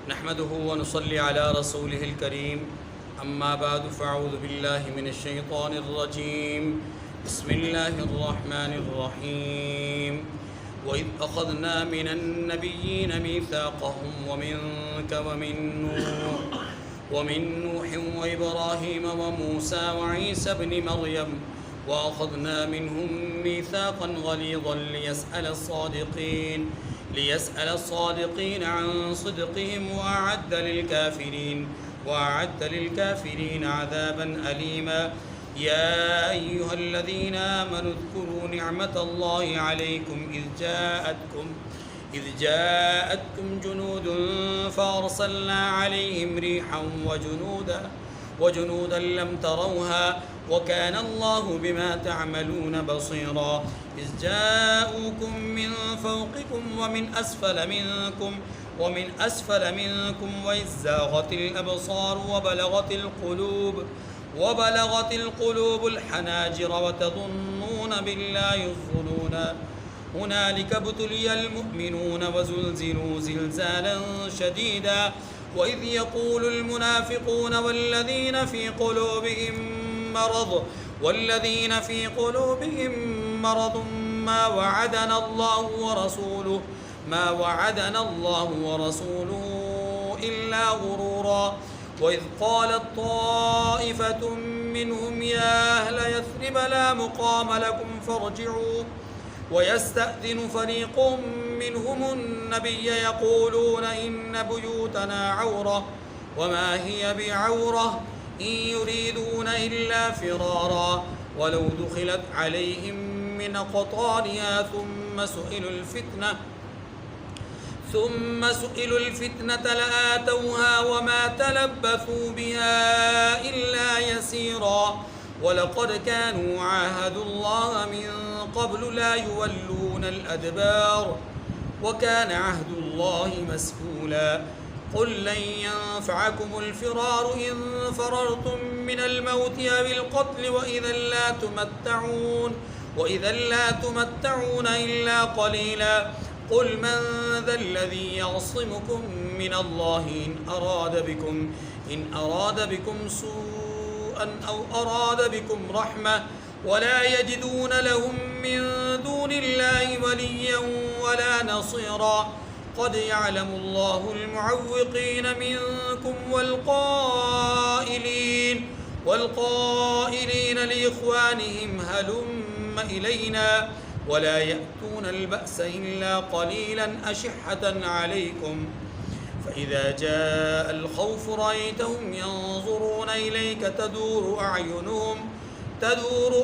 نحمده ونصلي على رسوله الكريم أما بعد فأعوذ بالله من الشيطان الرجيم بسم الله الرحمن الرحيم وإذ أخذنا من النبيين ميثاقهم ومن نوح وإبراهيم وموسى وعيسى ابن مريم وأخذنا منهم ميثاقا غليظا ليسأل الصادقين عن صدقهم وأعد للكافرين عذابا أليما يا أيها الذين آمنوا اذكروا نعمة الله عليكم إذ جاءتكم جنود فأرسلنا عليهم ريحا وجنودا لم تروها وكان الله بما تعملون بصيرا إذ جاءوكم من فوقكم ومن أسفل منكم وإذ زاغت الأبصار وبلغت القلوب الحناجر وتظنون بالله الظنونا هنالك ابتلي المؤمنون وزلزلوا زلزالا شديدا وإذ يقول المنافقون والذين في قلوبهم مرض ما وعدنا الله ورسوله إلا غرورا وإذ قالت طائفة منهم يا أهل يثرب لا مقام لكم فارجعوا ويستأذن فريق منهم النبي يقولون إن بيوتنا عورة وما هي بعورة إن يريدون إلا فرارا ولو دخلت عليهم من أقطارها ثم سئلوا الفتنة لآتوها وما تلبثوا بها إلا يسيرا ولقد كانوا عاهدوا الله من قبل لا يولون الأدبار وكان عهد الله مسئولا قل لن ينفعكم الفرار إن فررتم من الموت أو القتل وإذا لا تمتعون إلا قليلا قل من ذا الذي يعصمكم من الله إن أراد بكم سوءا أو أراد بكم رحمة ولا يجدون لهم من دون الله وليا ولا نصيرا قد يعلم الله المعوقين منكم والقائلين لإخوانهم هلم إلينا ولا يأتون البأس إلا قليلا أشحة عليكم فإذا جاء الخوف رأيتهم ينظرون إليك تدور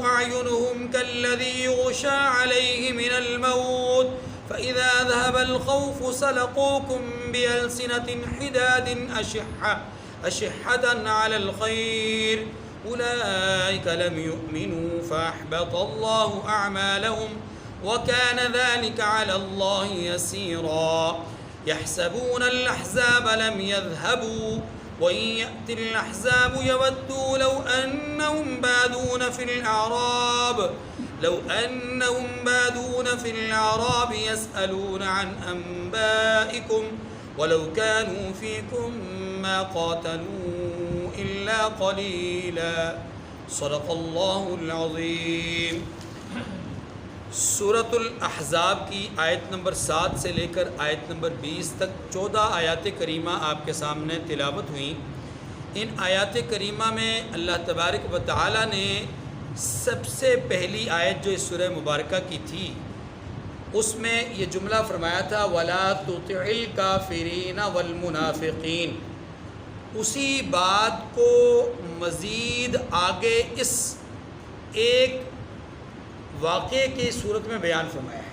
أعينهم كالذي يغشى عليه من الموت فإذا ذهب الخوف سلقوكم بألسنة حداد أشحة على الخير أولئك لم يؤمنوا فأحبط الله أعمالهم وكان ذلك على الله يسيرا يحسبون الأحزاب لم يذهبوا وإن يأتي الأحزاب يودوا لو أنهم بادون في الأعراب يسألون عن أنبائكم ولو كانوا فيكم ما قاتلوا إلا قليلا صدق الله العظيم. سورۃ الاحزاب کی آیت نمبر 7 سے لے کر آیت نمبر 20 تک 14 آیات کریمہ آپ کے سامنے تلاوت ہوئیں. ان آیات کریمہ میں اللہ تبارک و تعالی نے سب سے پہلی آیت جو اس سورہ مبارکہ کی تھی اس میں یہ جملہ فرمایا تھا وَلَا تُطِعِ الْكَافِرِينَ وَالْمُنَافِقِينَ. اسی بات کو مزید آگے اس ایک واقعے کی صورت میں بیان فرمایا ہے.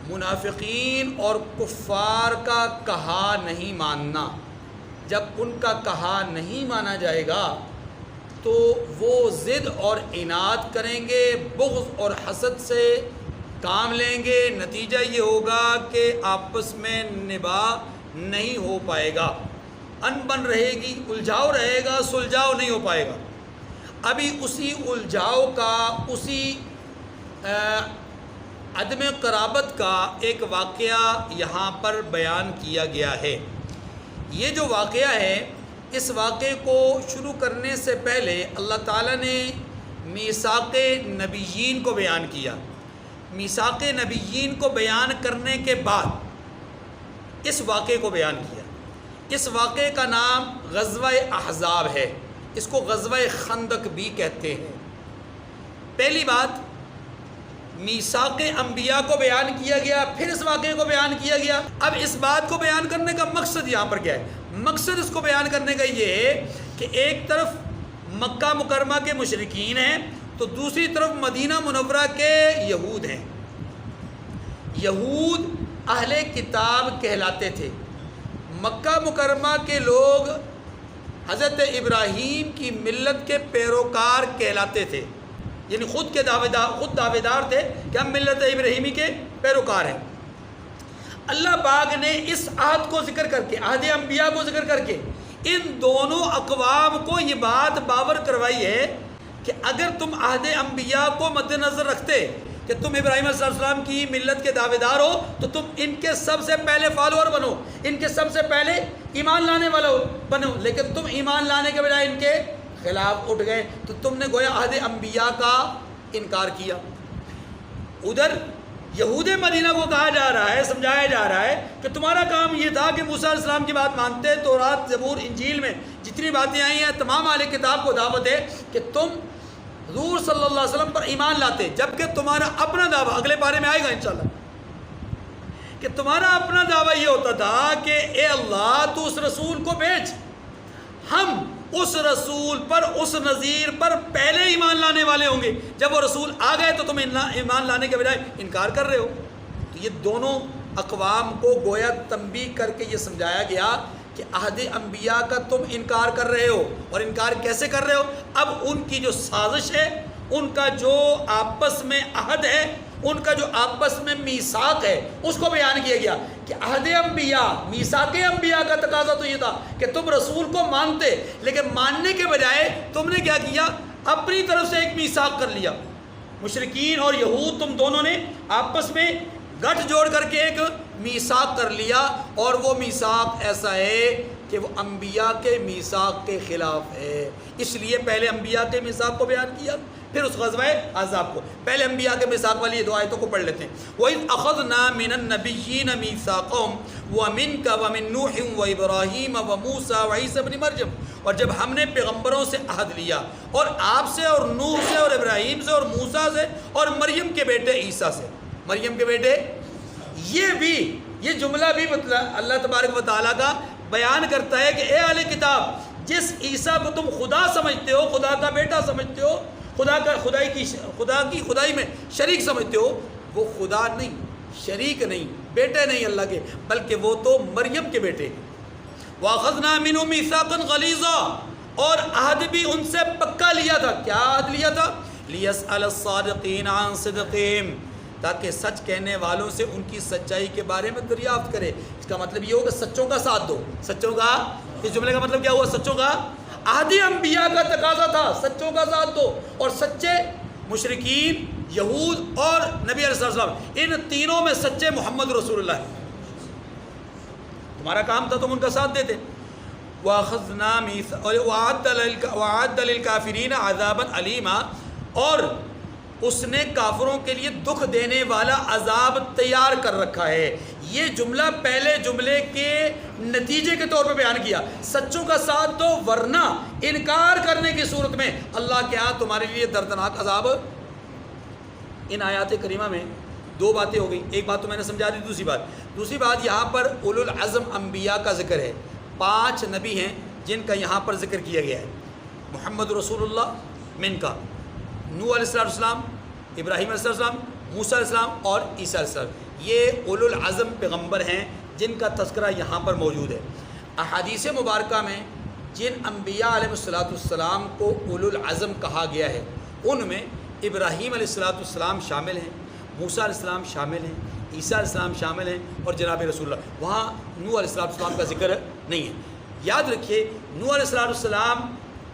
منافقین اور کفار کا کہا نہیں ماننا، جب ان کا کہا نہیں مانا جائے گا تو وہ ضد اور عناد کریں گے، بغض اور حسد سے کام لیں گے. نتیجہ یہ ہوگا کہ آپس میں نباہ نہیں ہو پائے گا، انبن رہے گی، الجھاؤ رہے گا، سلجھاؤ نہیں ہو پائے گا. ابھی اسی الجھاؤ کا، اسی عدم قرابت کا ایک واقعہ یہاں پر بیان کیا گیا ہے۔ یہ جو واقعہ ہے، اس واقعے کو شروع کرنے سے پہلے اللہ تعالیٰ نے میثاق نبیین کو بیان کیا۔ میثاق نبیین کو بیان کرنے کے بعد اس واقعے کو بیان کیا۔ اس واقعے کا نام غزوہ احزاب ہے، اس کو غزوہ خندق بھی کہتے ہیں۔ پہلی بات میثاق انبیاء کو بیان کیا گیا، پھر اس واقعے کو بیان کیا گیا۔ اب اس بات کو بیان کرنے کا مقصد یہاں پر کیا ہے؟ مقصد اس کو بیان کرنے کا یہ ہے کہ ایک طرف مکہ مکرمہ کے مشرکین ہیں تو دوسری طرف مدینہ منورہ کے یہود ہیں۔ یہود اہل کتاب کہلاتے تھے۔ مکہ مکرمہ کے لوگ حضرت ابراہیم کی ملت کے پیروکار کہلاتے تھے، یعنی خود دعوے دار تھے کہ ہم ملت ابراہیمی کے پیروکار ہیں۔ اللہ پاک نے اس عہد کو ذکر کر کے، عہد انبیاء کو ذکر کر کے، ان دونوں اقوام کو یہ بات باور کروائی ہے کہ اگر تم عہد انبیاء کو مد نظر رکھتے کہ تم ابراہیم علیہ السلام کی ملت کے دعوے دار ہو تو تم ان کے سب سے پہلے فالوور بنو، ان کے سب سے پہلے ایمان لانے والا بنو، لیکن تم ایمان لانے کے بجائے ان کے خلاف اٹھ گئے تو تم نے گویا عہد انبیاء کا انکار کیا۔ ادھر یہود مدینہ کو کہا جا رہا ہے، سمجھایا جا رہا ہے کہ تمہارا کام یہ تھا کہ موسیٰ علیہ السلام کی بات مانتے، تورات، زبور، انجیل میں جتنی باتیں آئی ہیں تمام اہل کتاب کو دعوت ہے کہ تم حضور صلی اللہ علیہ وسلم پر ایمان لاتے، جبکہ تمہارا اپنا دعویٰ اگلے پارے میں آئے گا انشاءاللہ کہ تمہارا اپنا دعویٰ یہ ہوتا تھا کہ اے اللہ تو اس رسول کو بھیج، ہم اس رسول پر، اس نذیر پر پہلے ایمان لانے والے ہوں گے، جب وہ رسول آ گئے تو تم ایمان لانے کے بجائے انکار کر رہے ہو۔ تو یہ دونوں اقوام کو گویا تنبیہ کر کے یہ سمجھایا گیا کہ عہد انبیاء کا تم انکار کر رہے ہو، اور انکار کیسے کر رہے ہو؟ اب ان کی جو سازش ہے، ان کا جو آپس میں عہد ہے، ان کا جو آپس میں میثاق ہے، اس کو بیان کیا گیا کہ عہد انبیاء، میثاق انبیاء کا تقاضا تو یہ تھا کہ تم رسول کو مانتے، لیکن ماننے کے بجائے تم نے کیا کیا؟ اپنی طرف سے ایک میثاق کر لیا۔ مشرکین اور یہود تم دونوں نے آپس میں گٹھ جوڑ کر کے ایک میثاق کر لیا، اور وہ میثاق ایسا ہے کہ وہ انبیاء کے میثاق کے خلاف ہے۔ اس لیے پہلے انبیاء کے میثاق کو بیان کیا، پھر اس غزوہ احزاب کو۔ پہلے انبیاء کے میثاق والی یہ دو آیتوں کو پڑھ لیتے ہیں۔ وَإِذْ أَخَذْنَا مِنَ النَّبِيِّينَ مِيثَاقَهُمْ وَمِنْكَ وَمِن نُوحٍ وَإِبْرَاهِيمَ وَمُوسَىٰ وَعِيسَىٰ ابْنِ مریم، اور جب ہم نے پیغمبروں سے عہد لیا، اور آپ سے اور نوح سے اور ابراہیم سے اور موسیٰ سے اور مریم کے بیٹے عیسیٰ سے، مریم کے بیٹے، یہ جملہ بھی اللہ تبارک و تعالیٰ کا بیان کرتا ہے کہ اے اہل کتاب، جس عیسیٰ کو تم خدا سمجھتے ہو، خدا کا بیٹا سمجھتے ہو، خدا کی خدائی میں شریک سمجھتے ہو، وہ خدا نہیں، شریک نہیں، بیٹے نہیں اللہ کے، بلکہ وہ تو مریم کے بیٹے ہیں۔ وَأَخَذْنَا مِنْهُم مِيثَاقًا غَلِيظًا، اور عہد بھی ان سے پکا لیا تھا۔ کیا عہد لیا تھا؟ لِيَسْأَلَ الصَّادِقِينَ عَنْ صِدْقِهِمْ، تاکہ سچ کہنے والوں سے ان کی سچائی کے بارے میں دریافت کرے۔ اس کا مطلب یہ ہو کہ سچوں کا ساتھ دو، سچوں کا، اس جملے کا مطلب کیا ہوا؟ سچوں کا، عہد انبیاء کا تقاضا تھا سچوں کا ساتھ دو، اور سچے مشرکین، یہود اور نبی علیہ السلام، ان تینوں میں سچے محمد رسول اللہ ہے۔ تمہارا کام تھا تم ان کا ساتھ دیتے۔ وَأَخَذْنَا وَأَعَدَّ لِلْكَافِرِينَ عَذَابًا أَلِيمًا، اور اس نے کافروں کے لیے دکھ دینے والا عذاب تیار کر رکھا ہے۔ یہ جملہ پہلے جملے کے نتیجے کے طور پہ بیان کیا، سچوں کا ساتھ دو ورنہ انکار کرنے کی صورت میں اللہ کے ہاں تمہارے لیے دردناک عذاب۔ ان آیات کریمہ میں دو باتیں ہو گئی، ایک بات تو میں نے سمجھا دی، دوسری بات یہاں پر اولو العزم انبیاء کا ذکر ہے۔ 5 نبی ہیں جن کا یہاں پر ذکر کیا گیا ہے، محمد رسول اللہ من کا، نوح علیہ السلام، ابراہیم علیہ السلام، موسیٰ علیہ السلام اور عیسیٰ علیہ السلام۔ یہ اولو العزم پیغمبر ہیں جن کا تذکرہ یہاں پر موجود ہے۔ احادیث مبارکہ میں جن انبیاء علیہ السلام کو اولو العزم کہا گیا ہے، ان میں ابراہیم علیہ السلام شامل ہیں، موسیٰ علیہ السلام شامل ہیں، عیسیٰ علیہ السلام شامل ہیں، اور جناب رسول اللہ۔ وہاں نوح علیہ السلام کا ذکر نہیں ہے۔ یاد رکھیے، نوح علیہ السلام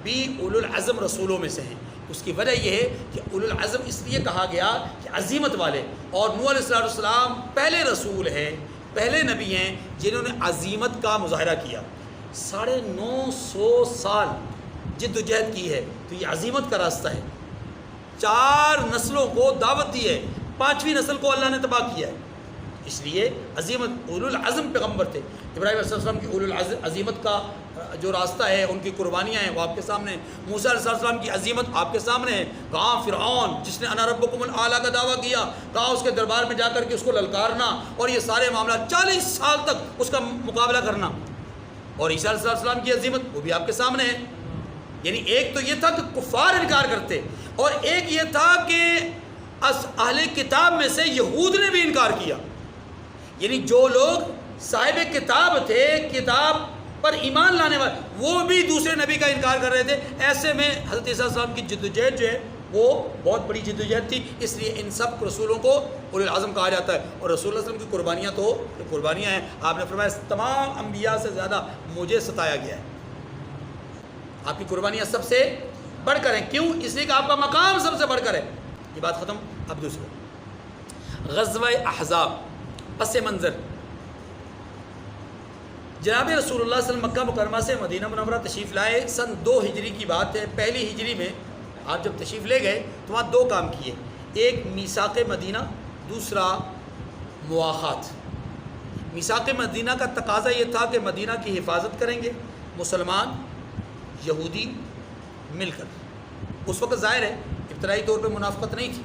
بھی اولو العزم رسولوں میں سے ہیں، اس کی وجہ یہ ہے کہ اولو العزم اس لیے کہا گیا کہ عظیمت والے، اور نوح علیہ السلام پہلے رسول ہیں، پہلے نبی ہیں جنہوں نے عظیمت کا مظاہرہ کیا۔ 950 سال جد و جہد کی ہے، تو یہ عظیمت کا راستہ ہے۔ 4 نسلوں کو دعوت دی ہے، 5ویں نسل کو اللہ نے تباہ کیا ہے۔ اس لیے عظیمت، اولو العزم پیغمبر تھے۔ ابراہیم علیہ السلام کی اولو العظیمت کا جو راستہ ہے، ان کی قربانیاں ہیں، وہ آپ کے سامنے ہیں۔ موسیٰ علیہ السلام کی عظیمت آپ کے سامنے ہے۔ کہاں فرعون جس نے انا ربکم الاعلیٰ کا دعویٰ کیا، کہاں اس کے دربار میں جا کر کے اس کو للکارنا، اور یہ سارے معاملات 40 سال تک اس کا مقابلہ کرنا۔ اور عیسیٰ علیہ السلام کی عظیمت وہ بھی آپ کے سامنے ہے۔ یعنی ایک تو یہ تھا کہ کفار انکار کرتے، اور ایک یہ تھا کہ اہل کتاب میں سے یہود نے بھی انکار کیا۔ یعنی جو لوگ صاحب کتاب تھے، کتاب پر ایمان لانے والے، وہ بھی دوسرے نبی کا انکار کر رہے تھے۔ ایسے میں حضرت عیسیٰ علیہ السلام کی جدوجہد جو ہے وہ بہت بڑی جدوجہد تھی، اس لیے ان سب رسولوں کو اولو العزم کہا جاتا ہے۔ اور رسول اللہ علیہ وسلم کی قربانیاں تو قربانیاں ہیں، آپ نے فرمایا تمام انبیاء سے زیادہ مجھے ستایا گیا ہے۔ آپ کی قربانیاں سب سے بڑھ کر ہیں، کیوں؟ اس لیے کہ آپ کا مقام سب سے بڑھ کر ہے۔ یہ بات ختم۔ اب دوسرا غزوہ احزاب، پس منظر۔ جناب رسول اللہ صلی اللہ علیہ وسلم مکہ مکرمہ سے مدینہ منورہ تشریف لائے، سن 2 ہجری کی بات ہے۔ پہلی ہجری میں آپ جب تشریف لے گئے تو وہاں 2 کام کیے، ایک میثاق مدینہ، دوسرا مواخات۔ میثاق مدینہ کا تقاضا یہ تھا کہ مدینہ کی حفاظت کریں گے مسلمان یہودی مل کر۔ اس وقت ظاہر ہے ابتدائی طور پہ منافقت نہیں تھی،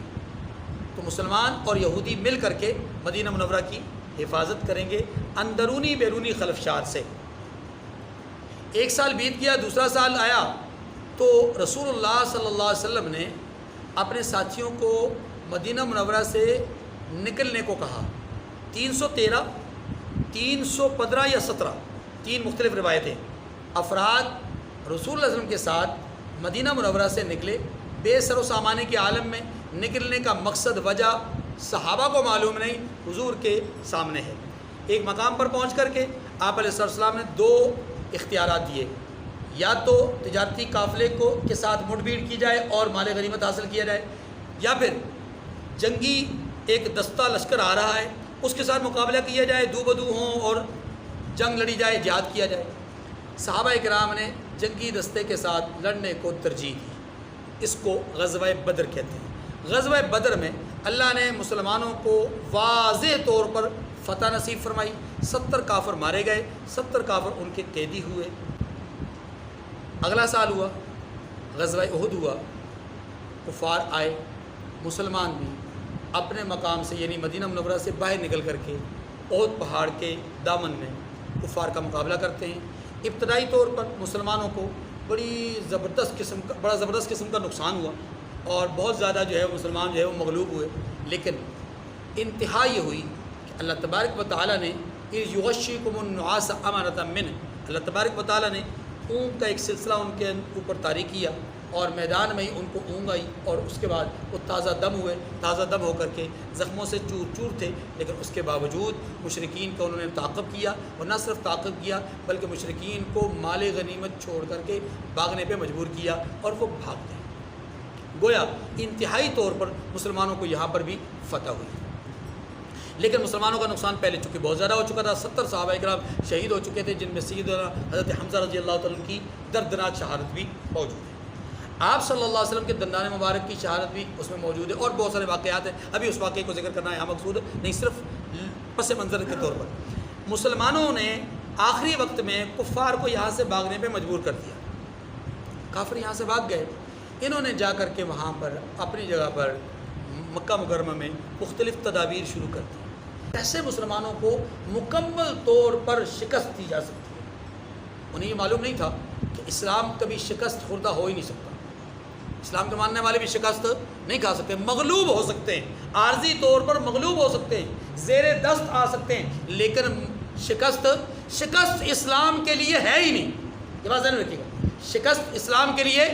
تو مسلمان اور یہودی مل کر کے مدینہ منورہ کی حفاظت کریں گے اندرونی بیرونی خلفشات سے۔ 1 سال بیت گیا، دوسرا سال آیا تو رسول اللہ صلی اللہ علیہ وسلم نے اپنے ساتھیوں کو مدینہ منورہ سے نکلنے کو کہا۔ 313، 315 یا 17، 3 مختلف روایتیں۔ افراد رسول اللہ علیہ وسلم کے ساتھ مدینہ منورہ سے نکلے، بے سر و سامانے کے عالم میں۔ نکلنے کا مقصد، وجہ صحابہ کو معلوم نہیں، حضور کے سامنے ہے۔ ایک مقام پر پہنچ کر کے آپ علیہ السلام نے 2 اختیارات دیے، یا تو تجارتی قافلے کے ساتھ مٹ بھیڑ کی جائے اور مال غنیمت حاصل کیا جائے، یا پھر جنگی ایک دستہ لشکر آ رہا ہے اس کے ساتھ مقابلہ کیا جائے، دو بدو ہوں اور جنگ لڑی جائے، جہاد کیا جائے۔ صحابہ کرام نے جنگی دستے کے ساتھ لڑنے کو ترجیح دی۔ اس کو غزوہ بدر کہتے ہیں۔ غزوہ بدر میں اللہ نے مسلمانوں کو واضح طور پر فتح نصیب فرمائی۔ 70 کافر مارے گئے، 70 کافر ان کے قیدی ہوئے۔ اگلا سال ہوا، غزوہ احد ہوا، کفار آئے، مسلمان بھی اپنے مقام سے یعنی مدینہ منورہ سے باہر نکل کر کے احد پہاڑ کے دامن میں کفار کا مقابلہ کرتے ہیں۔ ابتدائی طور پر مسلمانوں کو بڑا زبردست قسم کا نقصان ہوا، اور بہت زیادہ جو ہے مسلمان جو ہے وہ مغلوب ہوئے۔ لیکن انتہا یہ ہوئی کہ اللہ تبارک و تعالیٰ نے یغشیکم النعاس امانۃ منہ، اللہ تبارک و تعالیٰ نے اونگ کا ایک سلسلہ ان کے اوپر طاری کیا، اور میدان میں ہی ان کو اونگ آئی، اور اس کے بعد وہ تازہ دم ہوئے۔ تازہ دم ہو کر کے زخموں سے چور چور تھے، لیکن اس کے باوجود مشرکین کو انہوں نے تعاقب کیا، اور نہ صرف تعاقب کیا بلکہ مشرکین کو مال غنیمت چھوڑ کر کے بھاگنے پہ مجبور کیا، اور وہ بھاگ گئے۔ گویا انتہائی طور پر مسلمانوں کو یہاں پر بھی فتح ہوئی، لیکن مسلمانوں کا نقصان پہلے چونکہ بہت زیادہ ہو چکا تھا۔ 70 صحابہ کرام شہید ہو چکے تھے، جن میں سیدنا حضرت حمزہ رضی اللہ تعالیٰ عنہ کی دردناک شہادت بھی موجود ہے۔ آپ صلی اللہ علیہ وسلم کے دندان مبارک کی شہادت بھی اس میں موجود ہے، اور بہت سارے واقعات ہیں۔ ابھی اس واقعے کو ذکر کرنا یہاں مقصود نہیں، صرف پس منظر کے طور پر مسلمانوں نے آخری وقت میں کفار کو یہاں سے بھاگنے پہ مجبور کر دیا۔ کافر یہاں سے بھاگ گئے، انہوں نے جا کر کے وہاں پر اپنی جگہ پر مکہ مکرمہ میں مختلف تدابیر شروع کر دی، کیسے مسلمانوں کو مکمل طور پر شکست دی جا سکتی ہے۔ انہیں یہ معلوم نہیں تھا کہ اسلام کبھی شکست خوردہ ہو ہی نہیں سکتا، اسلام کے ماننے والے بھی شکست نہیں کھا سکتے، مغلوب ہو سکتے ہیں، عارضی طور پر مغلوب ہو سکتے ہیں، زیر دست آ سکتے ہیں، لیکن شکست اسلام کے لیے ہے ہی نہیں۔ یہ بات ذہن میں رکھیے گا، شکست اسلام کے لیے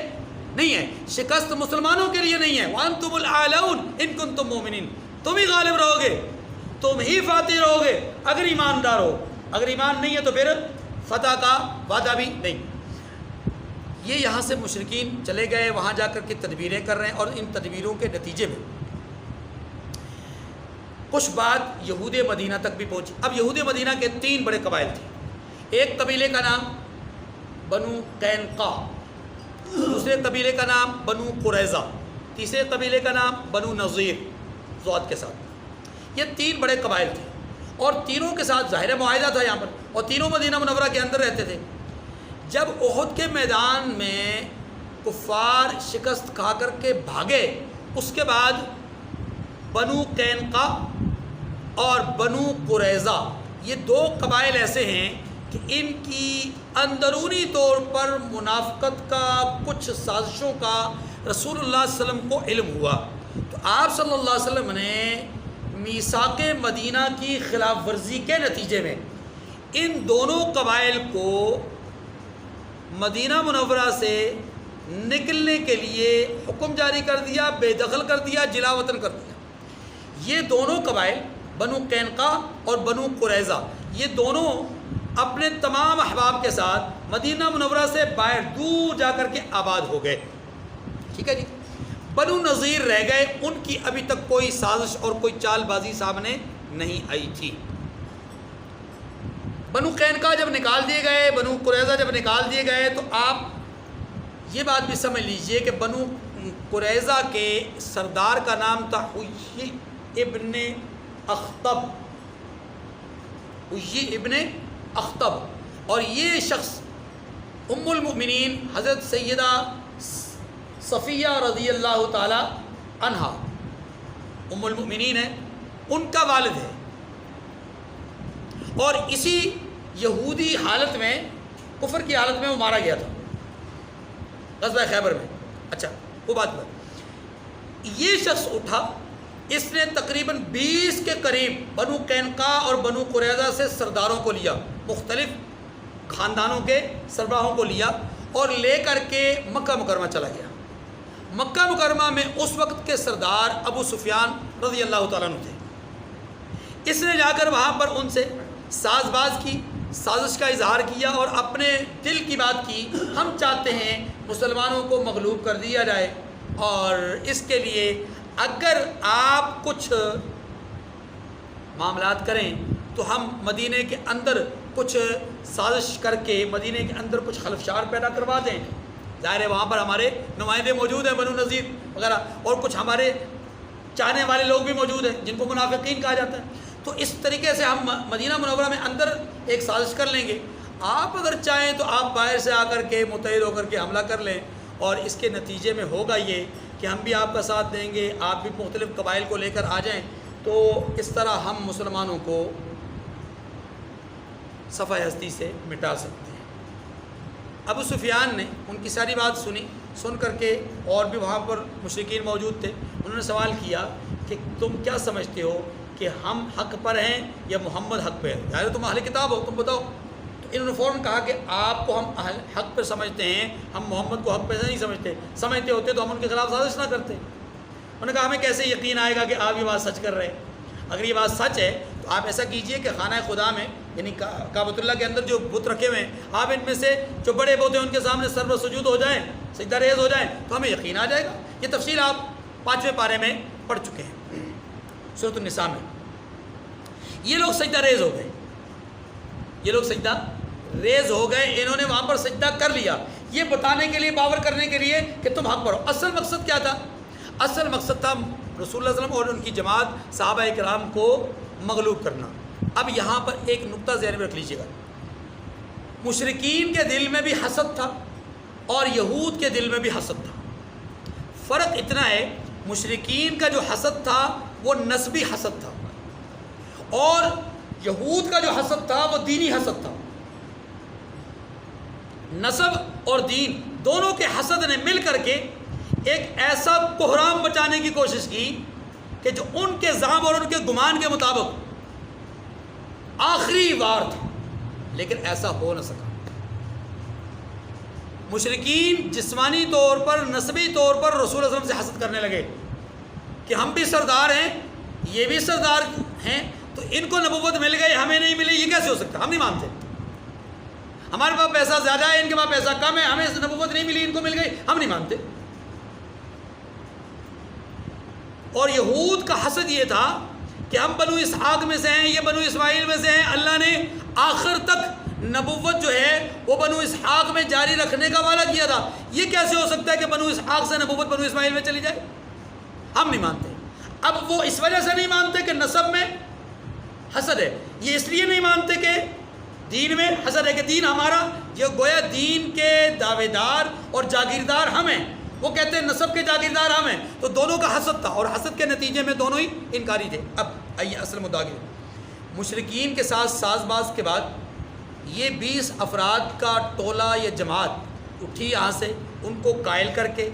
نہیں ہے، شکست مسلمانوں کے لیے نہیں ہے۔ وَأَنْتُمُ الْأَعْلَوْنَ إِن كُنتُم مُؤْمِنِينَ، تم ہی غالب رہو گے، تم ہی فاتح رہو گے اگر ایماندار ہو۔ اگر ایمان نہیں ہے تو پھر فتح کا وعدہ بھی نہیں۔ یہ یہاں سے مشرکین چلے گئے، وہاں جا کر کے تدبیریں کر رہے ہیں، اور ان تدبیروں کے نتیجے میں کچھ بات یہود مدینہ تک بھی پہنچی۔ اب یہود مدینہ کے 3 بڑے قبائل تھے۔ ایک قبیلے کا نام بنو قینقاع، دوسرے قبیلے کا نام بنو قریظہ، تیسرے قبیلے کا نام بنو نذیر ضاد کے ساتھ۔ یہ 3 بڑے قبائل تھے، اور تینوں کے ساتھ ظاہر معاہدہ تھا یہاں پر، اور تینوں مدینہ منورہ کے اندر رہتے تھے۔ جب احد کے میدان میں کفار شکست کھا کر کے بھاگے، اس کے بعد بنو قینقاع اور بنو قریظہ یہ 2 قبائل ایسے ہیں کہ ان کی اندرونی طور پر منافقت کا، کچھ سازشوں کا رسول اللہ صلی اللہ علیہ وسلم کو علم ہوا، تو آپ صلی اللہ علیہ وسلم نے میثاق مدینہ کی خلاف ورزی کے نتیجے میں ان دونوں قبائل کو مدینہ منورہ سے نکلنے کے لیے حکم جاری کر دیا، بے دخل کر دیا، جلا وطن کر دیا۔ یہ دونوں قبائل بنو قینقاع اور بنو قریظہ یہ دونوں اپنے تمام احباب کے ساتھ مدینہ منورہ سے باہر دور جا کر کے آباد ہو گئے، ٹھیک ہے جی۔ بنو نذیر رہ گئے، ان کی ابھی تک کوئی سازش اور کوئی چال بازی سامنے نہیں آئی تھی۔ بنو قینقاع جب نکال دیے گئے، بنو قریظہ جب نکال دیے گئے، تو آپ یہ بات بھی سمجھ لیجئے کہ بنو قریظہ کے سردار کا نام تھا حیی ابن اخطب، حیی ابن اخطب، اور یہ شخص ام المؤمنین حضرت سیدہ صفیہ رضی اللہ تعالی عنہا ام المؤمنین ہے، ان کا والد ہے، اور اسی یہودی حالت میں، کفر کی حالت میں وہ مارا گیا تھا غزوہ خیبر میں۔ اچھا وہ بات یہ شخص اٹھا، اس نے تقریباً 20 کے قریب بنو قینقاع اور بنو قریظہ سے سرداروں کو لیا، مختلف خاندانوں کے سربراہوں کو لیا، اور لے کر کے مکہ مکرمہ چلا گیا۔ مکہ مکرمہ میں اس وقت کے سردار ابو سفیان رضی اللہ تعالیٰ عنہ تھے۔ اس نے جا کر وہاں پر ان سے ساز باز کی، سازش کا اظہار کیا، اور اپنے دل کی بات کی، ہم چاہتے ہیں مسلمانوں کو مغلوب کر دیا جائے، اور اس کے لیے اگر آپ کچھ معاملات کریں تو ہم مدینے کے اندر کچھ سازش کر کے مدینے کے اندر کچھ خلفشار پیدا کروا دیں۔ ظاہر ہے وہاں پر ہمارے نمائندے موجود ہیں بنو نذیر وغیرہ، اور کچھ ہمارے چاہنے والے لوگ بھی موجود ہیں جن کو منافقین کہا جاتا ہے، تو اس طریقے سے ہم مدینہ منورہ میں اندر ایک سازش کر لیں گے، آپ اگر چاہیں تو آپ باہر سے آ کر کے متحد ہو کر کے حملہ کر لیں، اور اس کے نتیجے میں ہوگا یہ کہ ہم بھی آپ کا ساتھ دیں گے، آپ بھی مختلف قبائل کو لے کر آ جائیں، تو اس طرح ہم مسلمانوں کو صفحہ ہستی سے مٹا سکتے ہیں۔ ابو سفیان نے ان کی ساری بات سن کر کے، اور بھی وہاں پر مشرکین موجود تھے، انہوں نے سوال کیا کہ تم کیا سمجھتے ہو کہ ہم حق پر ہیں یا محمد حق پہ ہے؟ ظاہر تم اہل کتاب ہو، تم بتاؤ۔ تو انہوں نے فوراً کہا کہ آپ کو ہم حق پہ سمجھتے ہیں، ہم محمد کو حق پہ نہیں سمجھتے، سمجھتے ہوتے تو ہم ان کے خلاف سازش نہ کرتے۔ انہوں نے کہا ہمیں کیسے یقین آئے گا کہ آپ یہ بات سچ کر رہے ہیں؟ اگر یہ بات سچ ہے تو آپ ایسا کیجئے کہ خانہ خدا میں، یعنی کعبۃ اللہ کے اندر جو بت رکھے ہوئے ہیں، آپ ان میں سے جو بڑے بت ہیں ان کے سامنے سر و سجود ہو جائیں، سجدہ ریز ہو جائیں، تو ہمیں یقین آ جائے گا۔ یہ تفصیل آپ 5ویں پارے میں پڑھ چکے ہیں سورۃ النساء میں۔ یہ لوگ سجدہ ریز ہو گئے، یہ لوگ سجدہ ریز ہو گئے، انہوں نے وہاں پر سجدہ کر لیا، یہ بتانے کے لیے، باور کرنے کے لیے کہ تم حق پر ہو۔ اصل مقصد کیا تھا؟ اصل مقصد تھا رسول اللہ صلی اللہ علیہ وسلم اور ان کی جماعت صحابہ کرام کو مغلوب کرنا۔ اب یہاں پر ایک نقطہ ذہن میں رکھ لیجیے گا، مشرکین کے دل میں بھی حسد تھا اور یہود کے دل میں بھی حسد تھا۔ فرق اتنا ہے، مشرکین کا جو حسد تھا وہ نسبی حسد تھا، اور یہود کا جو حسد تھا وہ دینی حسد تھا۔ نسب اور دین دونوں کے حسد نے مل کر کے ایک ایسا بحران بچانے کی کوشش کی کہ جو ان کے زعم اور ان کے گمان کے مطابق آخری وار تھا، لیکن ایسا ہو نہ سکا۔ مشرکین جسمانی طور پر، نسبی طور پر رسول اللہ صلی اللہ علیہ وسلم سے حسد کرنے لگے کہ ہم بھی سردار ہیں، یہ بھی سردار ہیں، تو ان کو نبوت مل گئی، ہمیں نہیں ملی، یہ کیسے ہو سکتا؟ ہم نہیں مانتے۔ ہمارے پاس پیسہ زیادہ ہے، ان کے پاس پیسہ کم ہے، ہمیں نبوت نہیں ملی، ان کو مل گئی، ہم نہیں مانتے۔ اور یہود کا حسد یہ تھا کہ ہم بنو اسحاق میں سے ہیں، یہ بنو اسماعیل میں سے ہیں، اللہ نے آخر تک نبوت جو ہے وہ بنو اسحاق میں جاری رکھنے کا وعدہ کیا تھا، یہ کیسے ہو سکتا ہے کہ بنو اسحاق سے نبوت بنو اسماعیل میں چلی جائے؟ ہم نہیں مانتے۔ اب وہ اس وجہ سے نہیں مانتے کہ نسب میں حسد ہے، یہ اس لیے نہیں مانتے کہ دین میں حسد ہے، کہ دین ہمارا، یہ گویا دین کے دعوے دار اور جاگیردار ہم ہیں، وہ کہتے ہیں نسب کے جاگیردار ہم ہیں، تو دونوں کا حسد تھا، اور حسد کے نتیجے میں دونوں ہی انکاری تھے۔ اب آئیے اصل مدعا کی، مشرکین کے ساتھ ساز باز کے بعد یہ 20 افراد کا ٹولہ یا جماعت اٹھی یہاں سے، ان کو قائل کر کے،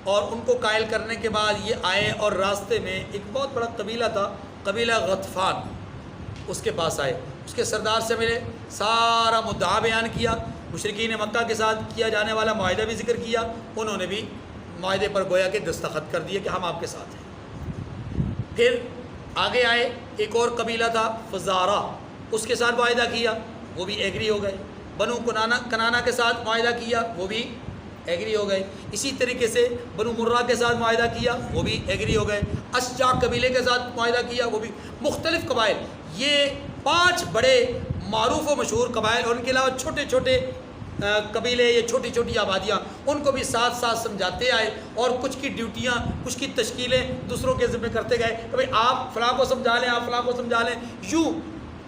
اور ان کو قائل کرنے کے بعد یہ آئے، اور راستے میں ایک بہت بڑا قبیلہ تھا، قبیلہ غطفان، اس کے پاس آئے، اس کے سردار سے ملے، سارا مدعا بیان کیا، مشرکین مکہ کے ساتھ کیا جانے والا معاہدہ بھی ذکر کیا، انہوں نے بھی معاہدے پر گویا کہ دستخط کر دیے کہ ہم آپ کے ساتھ ہیں۔ پھر آگے آئے، ایک اور قبیلہ تھا فزارہ، اس کے ساتھ معاہدہ کیا، وہ بھی ایگری ہو گئے۔ بنو کنانا کے ساتھ معاہدہ کیا، وہ بھی ایگری ہو گئے۔ اسی طریقے سے بنو مرہ کے ساتھ معاہدہ کیا، وہ بھی ایگری ہو گئے۔ اشجع قبیلے کے ساتھ معاہدہ کیا، وہ بھی، مختلف قبائل، یہ 5 بڑے معروف و مشہور قبائل، اور ان کے علاوہ چھوٹے چھوٹے قبیلے یا چھوٹی چھوٹی آبادیاں، ان کو بھی ساتھ ساتھ سمجھاتے آئے، اور کچھ کی ڈیوٹیاں، کچھ کی تشکیلیں دوسروں کے ذمہ کرتے گئے کہ بھائی آپ فلاں کو سمجھا لیں، آپ فلاں کو سمجھا لیں۔ یوں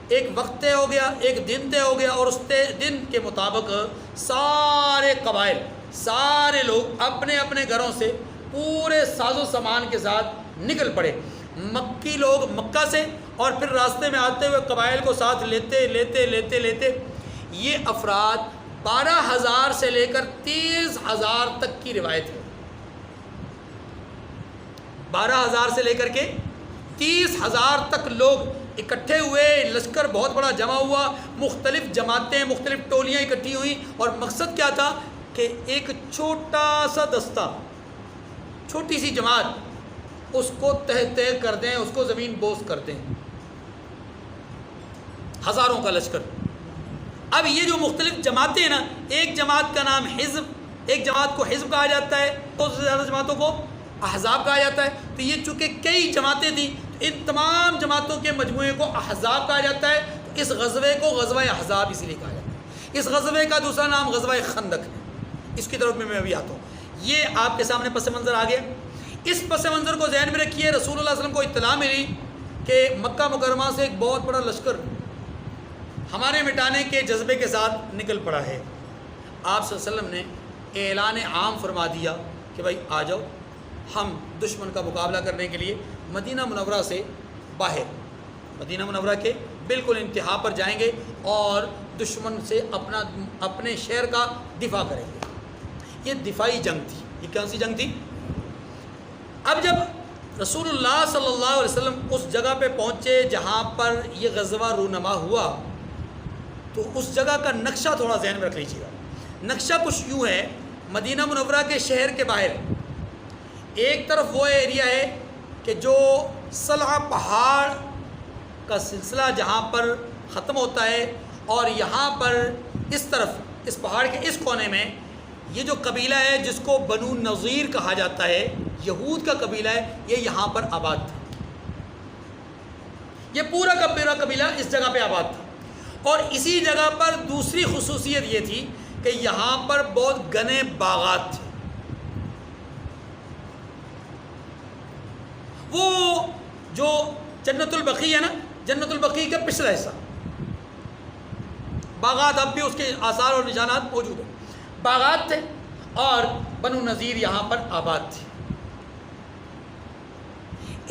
ایک وقت طے ہو گیا، ایک دن طے ہو گیا، اور اس دن کے مطابق سارے قبائل، سارے لوگ اپنے اپنے گھروں سے پورے ساز و سامان کے ساتھ نکل پڑے، مکی لوگ مکہ سے، اور پھر راستے میں آتے ہوئے قبائل کو ساتھ لیتے لیتے لیتے لیتے یہ افراد 12,000 سے لے کر 30,000 تک کی روایت ہے، 12,000 سے لے کر کے 30,000 تک لوگ اکٹھے ہوئے، لشکر بہت بڑا جمع ہوا، مختلف جماعتیں، مختلف ٹولیاں اکٹھی ہوئیں، اور مقصد کیا تھا کہ ایک چھوٹا سا دستہ، چھوٹی سی جماعت، اس کو تہ کر دیں، اس کو زمین بوس کر دیں، ہزاروں کا لشکر۔ اب یہ جو مختلف جماعتیں ہیں نا، ایک جماعت کا نام حزب، ایک جماعت کو حزب کہا جاتا ہے، تو سے زیادہ جماعتوں کو احزاب کہا جاتا ہے، تو یہ چونکہ کئی جماعتیں تھیں، ان تمام جماعتوں کے مجموعے کو احزاب کہا جاتا ہے، تو اس غزوے کو غزوہ احزاب اسی لیے کہا جاتا ہے۔ اس غزوے کا دوسرا نام غزوہ خندق ہے، اس کی طرف میں ابھی آتا ہوں۔ یہ آپ کے سامنے پس منظر آ گیا، اس پس منظر کو ذہن میں رکھیے، رسول اللہ علیہ وسلم کو اطلاع ملی کہ مکہ مکرمہ سے ایک بہت بڑا لشکر ہمارے مٹانے کے جذبے کے ساتھ نکل پڑا ہے۔ آپ صلی اللہ علیہ وسلم نے اعلان عام فرما دیا کہ بھائی آ جاؤ، ہم دشمن کا مقابلہ کرنے کے لیے مدینہ منورہ سے باہر، مدینہ منورہ کے بالکل انتہا پر جائیں گے، اور دشمن سے اپنے شہر کا دفاع کریں گے۔ یہ دفاعی جنگ تھی۔ یہ کون سی جنگ تھی؟ اب جب رسول اللہ صلی اللہ علیہ وسلم اس جگہ پہ پہنچے جہاں پر یہ غزوہ رونما ہوا، تو اس جگہ کا نقشہ تھوڑا ذہن میں رکھ لیجیے گا۔ نقشہ کچھ یوں ہے، مدینہ منورہ کے شہر کے باہر ایک طرف وہ ایریا ہے کہ جو صلہ پہاڑ کا سلسلہ جہاں پر ختم ہوتا ہے، اور یہاں پر اس طرف اس پہاڑ کے اس کونے میں یہ جو قبیلہ ہے جس کو بنو نذیر کہا جاتا ہے، یہود کا قبیلہ ہے، یہ یہاں پر آباد تھا۔ یہ پورا کا پورا قبیلہ اس جگہ پہ آباد تھا، اور اسی جگہ پر دوسری خصوصیت یہ تھی کہ یہاں پر بہت گھنے باغات تھے۔ وہ جو جنت البقیع ہے نا، جنت البقیع کا پچھلا حصہ، باغات اب بھی اس کے آثار اور نشانات موجود ہیں، باغات تھے، اور بنو نذیر یہاں پر آباد تھی۔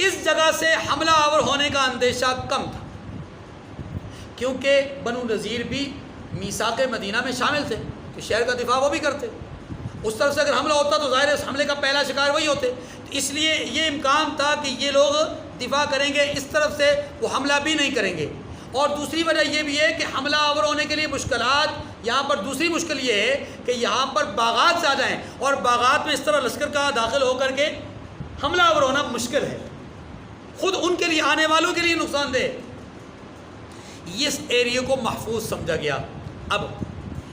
اس جگہ سے حملہ آور ہونے کا اندیشہ کم تھا، کیونکہ بنو نذیر بھی میثاق مدینہ میں شامل تھے، تو شہر کا دفاع وہ بھی کرتے، اس طرف سے اگر حملہ ہوتا تو ظاہر ہے اس حملے کا پہلا شکار وہی ہوتے، تو اس لیے یہ امکان تھا کہ یہ لوگ دفاع کریں گے، اس طرف سے وہ حملہ بھی نہیں کریں گے۔ اور دوسری وجہ یہ بھی ہے کہ حملہ آور ہونے کے لیے مشکلات، یہاں پر دوسری مشکل یہ ہے کہ یہاں پر باغات زیادہ ہیں، اور باغات میں اس طرح لشکر کا داخل ہو کر کے حملہ آور ہونا مشکل ہے، خود ان کے لیے، آنے والوں کے لیے نقصان دہ۔ اس ایریے کو محفوظ سمجھا گیا۔ اب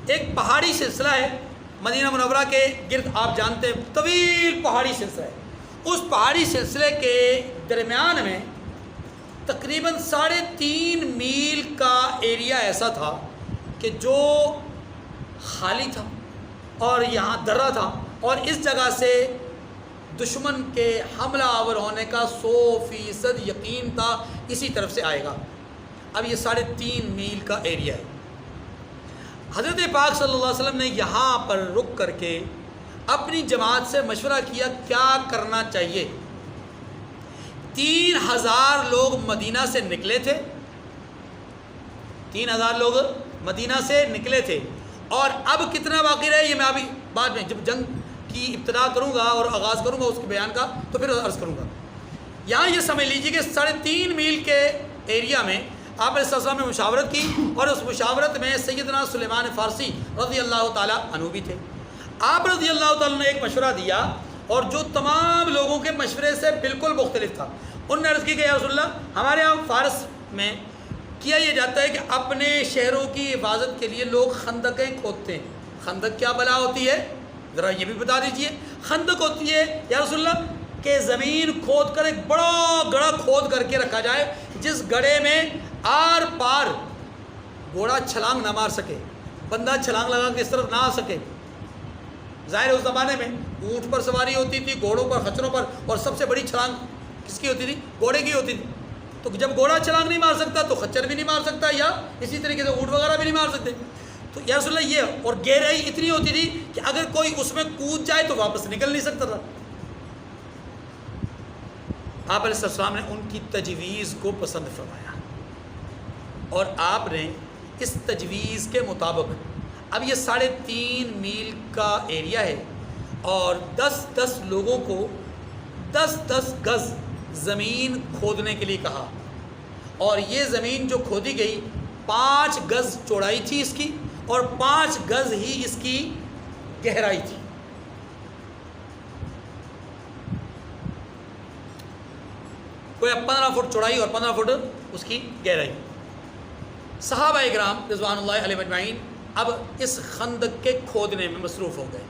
ایک پہاڑی سلسلہ ہے مدینہ منورہ کے گرد، آپ جانتے ہیں طویل پہاڑی سلسلہ ہے. اس پہاڑی سلسلے کے درمیان میں تقریباً 3.5 میل کا ایریا ایسا تھا کہ جو خالی تھا اور یہاں درہ تھا، اور اس جگہ سے دشمن کے حملہ آور ہونے کا 100% یقین تھا، اسی طرف سے آئے گا. اب یہ 3.5 میل کا ایریا ہے. حضرت پاک صلی اللہ علیہ وسلم نے یہاں پر رک کر کے اپنی جماعت سے مشورہ کیا کیا کرنا چاہیے. 3000 لوگ مدینہ سے نکلے تھے، 3000 لوگ مدینہ سے نکلے تھے، اور اب کتنا باقی رہے یہ میں ابھی بعد میں جب جنگ کی ابتدا کروں گا اور آغاز کروں گا اس کے بیان کا تو پھر عرض کروں گا. یہاں یہ سمجھ لیجیے کہ 3.5 میل کے ایریا میں آپ علیہ السلام نے مشاورت کی، اور اس مشاورت میں سیدنا سلیمان فارسی رضی اللہ تعالیٰ عنہ بھی تھے. آپ رضی اللہ تعالیٰ نے ایک مشورہ دیا اور جو تمام لوگوں کے مشورے سے بالکل مختلف تھا. انہوں نے عرض کی کہ یا رسول اللہ، ہمارے یہاں فارس میں کیا یہ جاتا ہے کہ اپنے شہروں کی حفاظت کے لیے لوگ خندقیں کھودتے ہیں. خندق کیا بلا ہوتی ہے ذرا یہ بھی بتا دیجئے. خندق ہوتی ہے یا رسول اللہ کہ زمین کھود کر ایک بڑا گڑھا کھود کر کے رکھا جائے، جس گڑھے میں آر پار گھوڑا چھلانگ نہ مار سکے، بندہ چھلانگ لگا کے اس طرف نہ آ سکے. ظاہر اس زمانے میں اونٹ پر سواری ہوتی تھی، گھوڑوں پر، خچروں پر، اور سب سے بڑی چھلانگ کس کی ہوتی تھی؟ گھوڑے کی ہوتی تھی. تو جب گھوڑا چھلانگ نہیں مار سکتا تو خچر بھی نہیں مار سکتا، یا اسی طریقے سے اونٹ وغیرہ بھی نہیں مار سکتے. تو یا رسول اللہ یہ، اور گہرائی اتنی ہوتی تھی کہ اگر کوئی اس میں کود جائے تو واپس نکل نہیں سکتا تھا. آپ علیہ السلام نے ان کی تجویز کو پسند فرمایا، اور آپ نے اس تجویز کے مطابق اب یہ 3.5 میل کا ایریا ہے، اور 10 لوگوں کو 10 گز زمین کھودنے کے لیے کہا. اور یہ زمین جو کھودی گئی 5 گز چوڑائی تھی اس کی، اور 5 گز ہی اس کی گہرائی تھی. کوئی 15 فٹ چوڑائی اور 15 فٹ اس کی گہرائی. صحابہ اکرام رضوان اللہ علیہ اجمعین اب اس خندق کے کھودنے میں مصروف ہو گئے.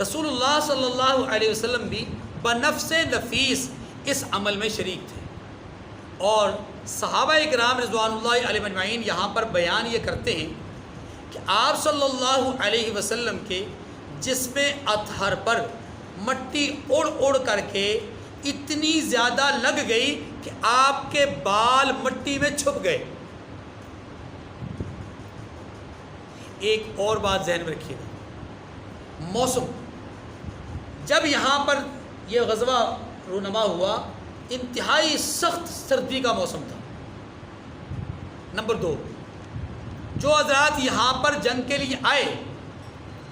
رسول اللہ صلی اللہ علیہ وسلم بھی بنفس نفیس اس عمل میں شریک تھے. اور صحابہ اکرام رضوان اللہ علیہ اجمعین یہاں پر بیان یہ کرتے ہیں کہ آپ صلی اللہ علیہ وسلم کے جسم اطہر پر مٹی اڑ کر کے اتنی زیادہ لگ گئی کہ آپ کے بال مٹی میں چھپ گئے. ایک اور بات ذہن میں رکھیے گا، موسم. جب یہاں پر یہ غزوہ رونما ہوا انتہائی سخت سردی کا موسم تھا. نمبر 2، جو حضرات یہاں پر جنگ کے لیے آئے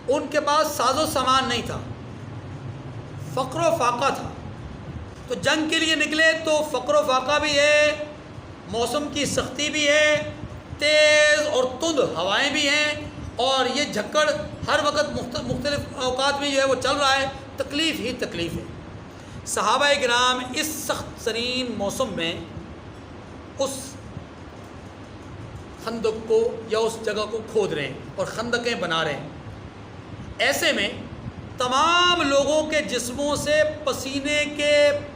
ان کے پاس ساز و سامان نہیں تھا، فقر و فاقہ تھا. تو جنگ کے لیے نکلے تو فقر و فاقہ بھی ہے، موسم کی سختی بھی ہے، تیز اور تند ہوائیں بھی ہیں، اور یہ جھکڑ ہر وقت مختلف اوقات میں جو ہے وہ چل رہا ہے. تکلیف ہی تکلیف ہے. صحابہ کرام اس سخت ترین موسم میں اس خندق کو یا اس جگہ کو کھود رہے ہیں اور خندقیں بنا رہے ہیں. ایسے میں تمام لوگوں کے جسموں سے پسینے کے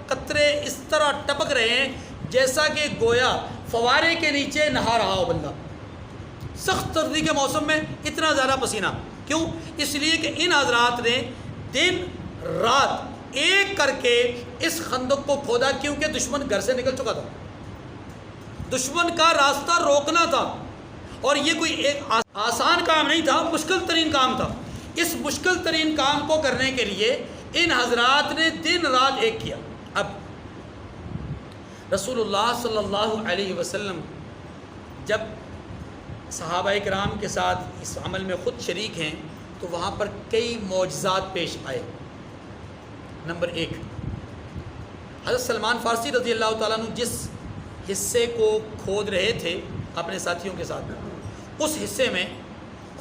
قطرے اس طرح ٹپک رہے ہیں جیسا کہ گویا فوارے کے نیچے نہا رہا ہو بندہ. سخت سردی کے موسم میں اتنا زیادہ پسینہ کیوں؟ اس لیے کہ ان حضرات نے دن رات ایک کر کے اس خندق کو کھودا، کیونکہ دشمن گھر سے نکل چکا تھا، دشمن کا راستہ روکنا تھا. اور یہ کوئی ایک آسان کام نہیں تھا، مشکل ترین کام تھا. اس مشکل ترین کام کو کرنے کے لیے ان حضرات نے دن رات ایک کیا. اب رسول اللہ صلی اللہ علیہ وسلم جب صحابہ کرام کے ساتھ اس عمل میں خود شریک ہیں تو وہاں پر کئی معجزات پیش آئے. نمبر 1، حضرت سلمان فارسی رضی اللہ تعالیٰ عنہ جس حصے کو کھود رہے تھے اپنے ساتھیوں کے ساتھ، اس حصے میں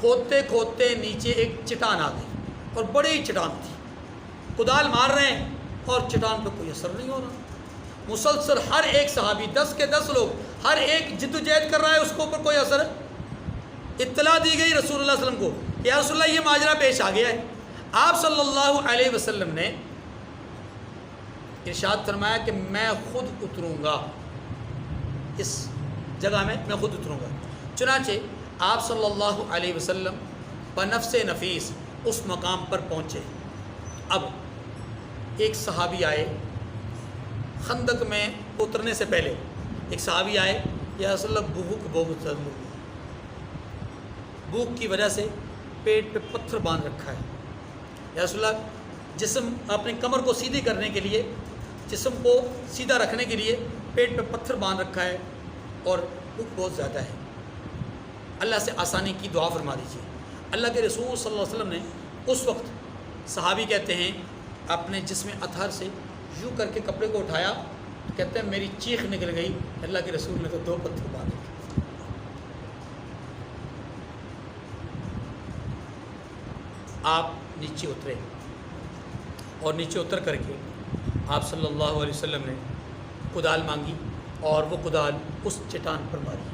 کھودتے کھودتے نیچے ایک چٹان آ گئی، اور بڑی چٹان تھی. کدال مار رہے ہیں اور چٹان پہ کوئی اثر نہیں ہو رہا. مسلسل ہر ایک صحابی 10 کے 10 لوگ ہر ایک جد و جہد کر رہا ہے، اس کے اوپر کوئی اثر اطلاع دی گئی رسول اللہ صلی اللہ علیہ وسلم کو کہ یا رسول اللہ یہ ماجرا پیش آ گیا ہے. آپ صلی اللہ علیہ وسلم نے ارشاد فرمایا کہ میں خود اتروں گا اس جگہ میں خود اتروں گا. چنانچہ آپ صلی اللہ علیہ وسلم بنفس نفیس اس مقام پر پہنچے. اب ایک صحابی آئے خندق میں اترنے سے پہلے، ایک صحابی آئے یا رسول اللہ بھوک بہت زیادہ لگی، بھوک کی وجہ سے پیٹ پہ پتھر باندھ رکھا ہے. یا رسول اللہ جسم اپنے کمر کو سیدھی کرنے کے لیے، جسم کو سیدھا رکھنے کے لیے پیٹ پہ پتھر باندھ رکھا ہے اور بھوک بہت زیادہ ہے، اللہ سے آسانی کی دعا فرما دیجیے. اللہ کے رسول صلی اللہ علیہ وسلم نے اس وقت، صحابی کہتے ہیں، اپنے جسم اطہر سے یوں کر کے کپڑے کو اٹھایا، کہتے ہیں میری چیخ نکل گئی. اللہ کے رسول نے تو 2 پتھر باندھ رکھے. آپ نیچے اترے اور نیچے اتر کر کے آپ صلی اللہ علیہ وسلم نے کدال مانگی اور وہ کدال اس چٹان پر ماری.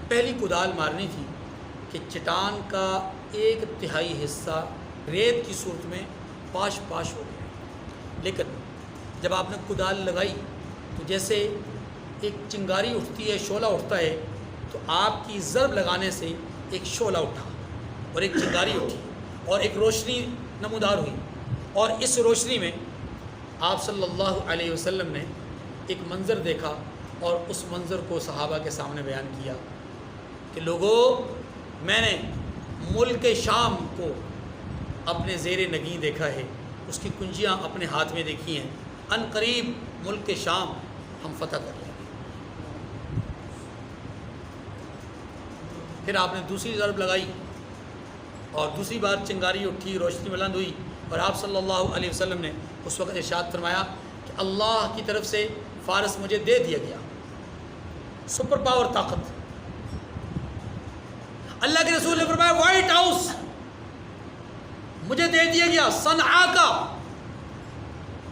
پہلی کدال مارنی تھی کہ چٹان کا 1/3 حصہ ریت کی صورت میں پاش پاش ہو گیا. لیکن جب آپ نے کدال لگائی تو جیسے ایک چنگاری اٹھتی ہے، شعلہ اٹھتا ہے، تو آپ کی ضرب لگانے سے ایک شعلہ اٹھا اور ایک چنگاری اٹھی اور ایک روشنی نمودار ہوئی. اور اس روشنی میں آپ صلی اللہ علیہ وسلم نے ایک منظر دیکھا اور اس منظر کو صحابہ کے سامنے بیان کیا کہ لوگوں، میں نے ملک شام کو اپنے زیر نگین دیکھا ہے، اس کی کنجیاں اپنے ہاتھ میں دیکھی ہیں. ان قریب ملک شام ہم فتح کر لیں گے. پھر آپ نے دوسری ضرب لگائی اور دوسری بار چنگاری اٹھی، روشنی بلند ہوئی اور آپ صلی اللہ علیہ وسلم نے اس وقت ارشاد فرمایا کہ اللہ کی طرف سے فارس مجھے دے دیا گیا، سپر پاور طاقت. اللہ کے رسول نے فرمایا وائٹ ہاؤس مجھے دے دیا گیا،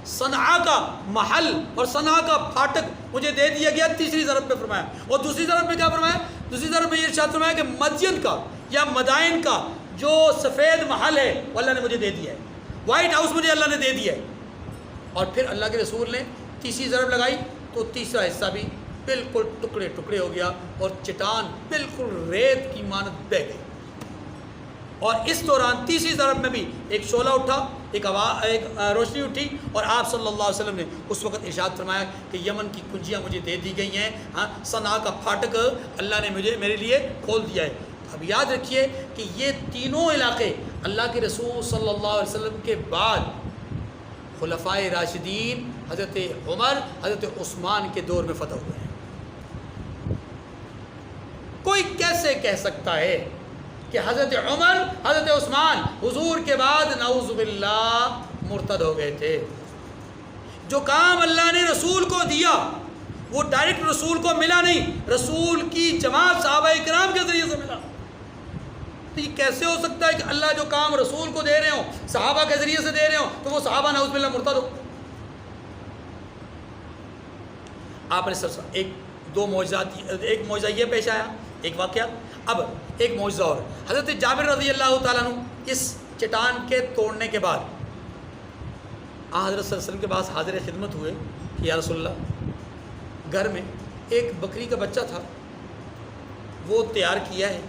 صنعاء کا محل اور صنعاء کا پھاٹک مجھے دے دیا گیا. تیسری ضرب پہ فرمایا. اور دوسری ضرب میں کیا فرمایا؟ دوسری ضرب میں یہ ارشاد فرمایا کہ مدین کا یا مدائن کا جو سفید محل ہے وہ اللہ نے مجھے دے دیا ہے، وائٹ ہاؤس مجھے اللہ نے دے دیا ہے. اور پھر اللہ کے رسول نے تیسری ضرب لگائی تو تیسرا حصہ بھی بالکل ٹکڑے ٹکڑے ہو گیا اور چٹان بالکل ریت کی مانند بہہ گئی. اور اس دوران تیسری ضرب میں بھی ایک شعلہ اٹھا، ایک روشنی اٹھی اور آپ صلی اللہ علیہ وسلم نے اس وقت ارشاد فرمایا کہ یمن کی کنجیاں مجھے دے دی گئی ہیں، صنعاء کا پھاٹک اللہ نے میرے لیے کھول دیا ہے. اب یاد رکھیے کہ یہ تینوں علاقے اللہ کے رسول صلی اللہ علیہ وسلم کے بعد خلفائے راشدین حضرت عمر، حضرت عثمان کے دور میں فتح ہوئے ہیں. کوئی کیسے کہہ سکتا ہے کہ حضرت عمر، حضرت عثمان حضور کے بعد نعوذ باللہ مرتد ہو گئے تھے؟ جو کام اللہ نے رسول کو دیا وہ ڈائریکٹ رسول کو ملا نہیں، رسول کی جماعت صحابہ کرام کے ذریعے سے ملا. تو یہ کیسے ہو سکتا ہے کہ اللہ جو کام رسول کو دے رہے ہوں، صحابہ کے ذریعے سے دے رہے ہوں، تو وہ صحابہ نعوذ باللہ مرتد ہو؟ آپ نے ایک معجزہ یہ پیش آیا، ایک واقعہ. اب ایک معجزہ اور، حضرت جابر رضی اللہ تعالیٰ عنہ اس چٹان کے توڑنے کے بعد حضرت صلی اللہ علیہ وسلم کے پاس حاضر خدمت ہوئے کہ یا رسول اللہ، گھر میں ایک بکری کا بچہ تھا، وہ تیار کیا ہے،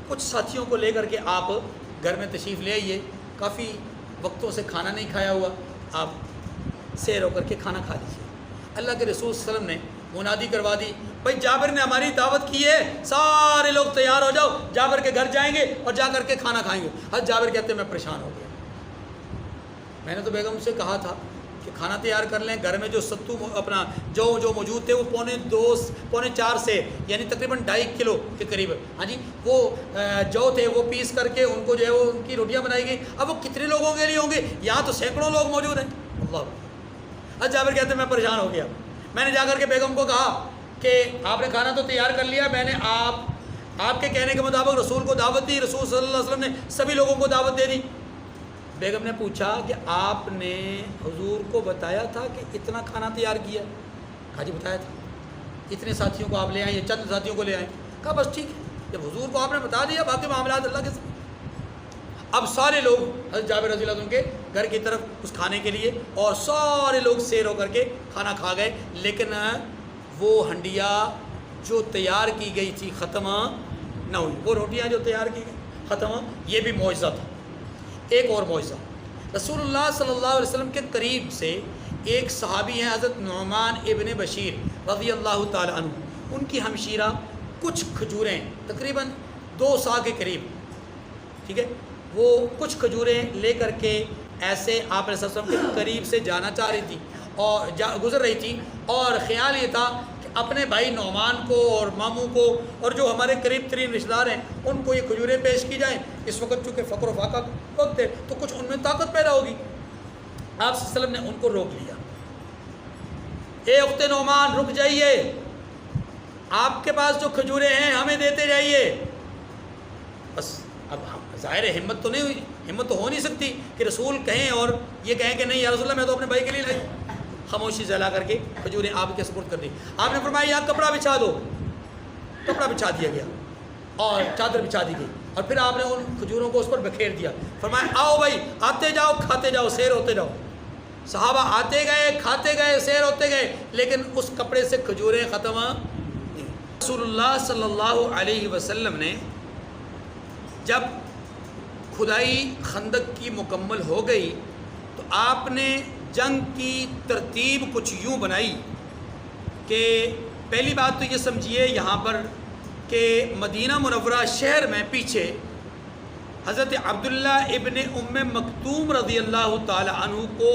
کچھ ساتھیوں کو لے کر کے آپ گھر میں تشریف لے آئیے، کافی وقتوں سے کھانا نہیں کھایا ہوا، آپ سیر ہو کر کے کھانا کھا لیجیے. اللہ کے رسول صلی اللہ علیہ وسلم نے منادی کروا دی، بھائی جابر نے ہماری دعوت کی ہے، سارے لوگ تیار ہو جاؤ، جابر کے گھر جائیں گے اور جا کر کے کھانا کھائیں گے. حضرت جابر کہتے ہیں میں پریشان ہو گیا، میں نے تو بیگم سے کہا تھا کہ کھانا تیار کر لیں، گھر میں جو ستو اپنا جو موجود تھے وہ 3.25 سے یعنی تقریباً 2.5 کلو کے قریب، ہاں جی، وہ جو تھے وہ پیس کر کے ان کو جو ہے وہ ان کی روٹیاں بنائی گئی. اب وہ کتنے لوگوں کے لیے ہوں گے؟ یہاں تو سینکڑوں لوگ موجود ہیں. اللہ. حضرت جابر کہتے ہیں میں پریشان ہو گیا، میں نے جا کر کے بیگم کو کہا کہ آپ نے کھانا تو تیار کر لیا، میں نے آپ کے کہنے کے مطابق رسول کو دعوت دی، رسول صلی اللہ علیہ وسلم نے سبھی لوگوں کو دعوت دے دی. بیگم نے پوچھا کہ آپ نے حضور کو بتایا تھا کہ اتنا کھانا تیار کیا؟ کہا جی بتایا تھا. اتنے ساتھیوں کو آپ لے آئیں یا چند ساتھیوں کو لے آئیں؟ کہا بس ٹھیک ہے، جب حضور کو آپ نے بتا دیا باقی معاملات اللہ کے ساتھ۔ اب سارے لوگ حضرت جابر رضی اللہ عنہ کے گھر کی طرف اس کھانے کے لیے، اور سارے لوگ سیر ہو کر کے کھانا کھا گئے، لیکن وہ ہنڈیا جو تیار کی گئی تھی ختم نہ ہوئی، وہ روٹیاں جو تیار کی گئی ختم۔ یہ بھی معجزہ تھا۔ ایک اور معجزہ، رسول اللہ صلی اللہ علیہ وسلم کے قریب سے ایک صحابی ہیں حضرت نعمان ابن بشیر رضی اللہ تعالی عنہ، ان کی ہمشیرہ کچھ کھجوریں تقریباً 2 سا کے قریب، ٹھیک ہے، وہ کچھ کھجوریں لے کر کے ایسے آپ علیہ السلام کے قریب سے جانا چاہ رہی تھی اور گزر رہی تھی، اور خیال یہ تھا کہ اپنے بھائی نعمان کو اور ماموں کو اور جو ہمارے قریب ترین رشتہ دار ہیں ان کو یہ کھجوریں پیش کی جائیں۔ اس وقت چونکہ فقر و فاقہ وقت ہے تو کچھ ان میں طاقت پیدا ہوگی۔ آپ صلی اللہ علیہ وسلم نے ان کو روک لیا، اے اخت نعمان رک جائیے، آپ کے پاس جو کھجوریں ہیں ہمیں دیتے جائیے۔ بس اب ظاہر ہمت تو نہیں ہوئی، ہمت تو ہو نہیں سکتی کہ رسول کہیں اور یہ کہیں کہ نہیں یا رسول اللہ میں تو اپنے بھائی کے لیے لائی۔ خاموشی سے لا کر کے کھجوریں آپ کے سپرد کر دی۔ آپ نے فرمایا یہاں کپڑا بچھا دو، کپڑا بچھا دیا گیا اور چادر بچھا دی گئی، اور پھر آپ نے ان کھجوروں کو اس پر بکھیر دیا۔ فرمایا آؤ بھائی آتے جاؤ کھاتے جاؤ سیر ہوتے جاؤ۔ صحابہ آتے گئے کھاتے گئے سیر ہوتے گئے، لیکن اس کپڑے سے کھجوریں ختم نہیں۔ رسول اللہ صلی اللہ علیہ وسلم نے جب کھدائی خندق کی مکمل ہو گئی تو آپ نے جنگ کی ترتیب کچھ یوں بنائی کہ پہلی بات تو یہ سمجھیے یہاں پر کہ مدینہ منورہ شہر میں پیچھے حضرت عبداللہ ابن ام مکتوم رضی اللہ تعالی عنہ کو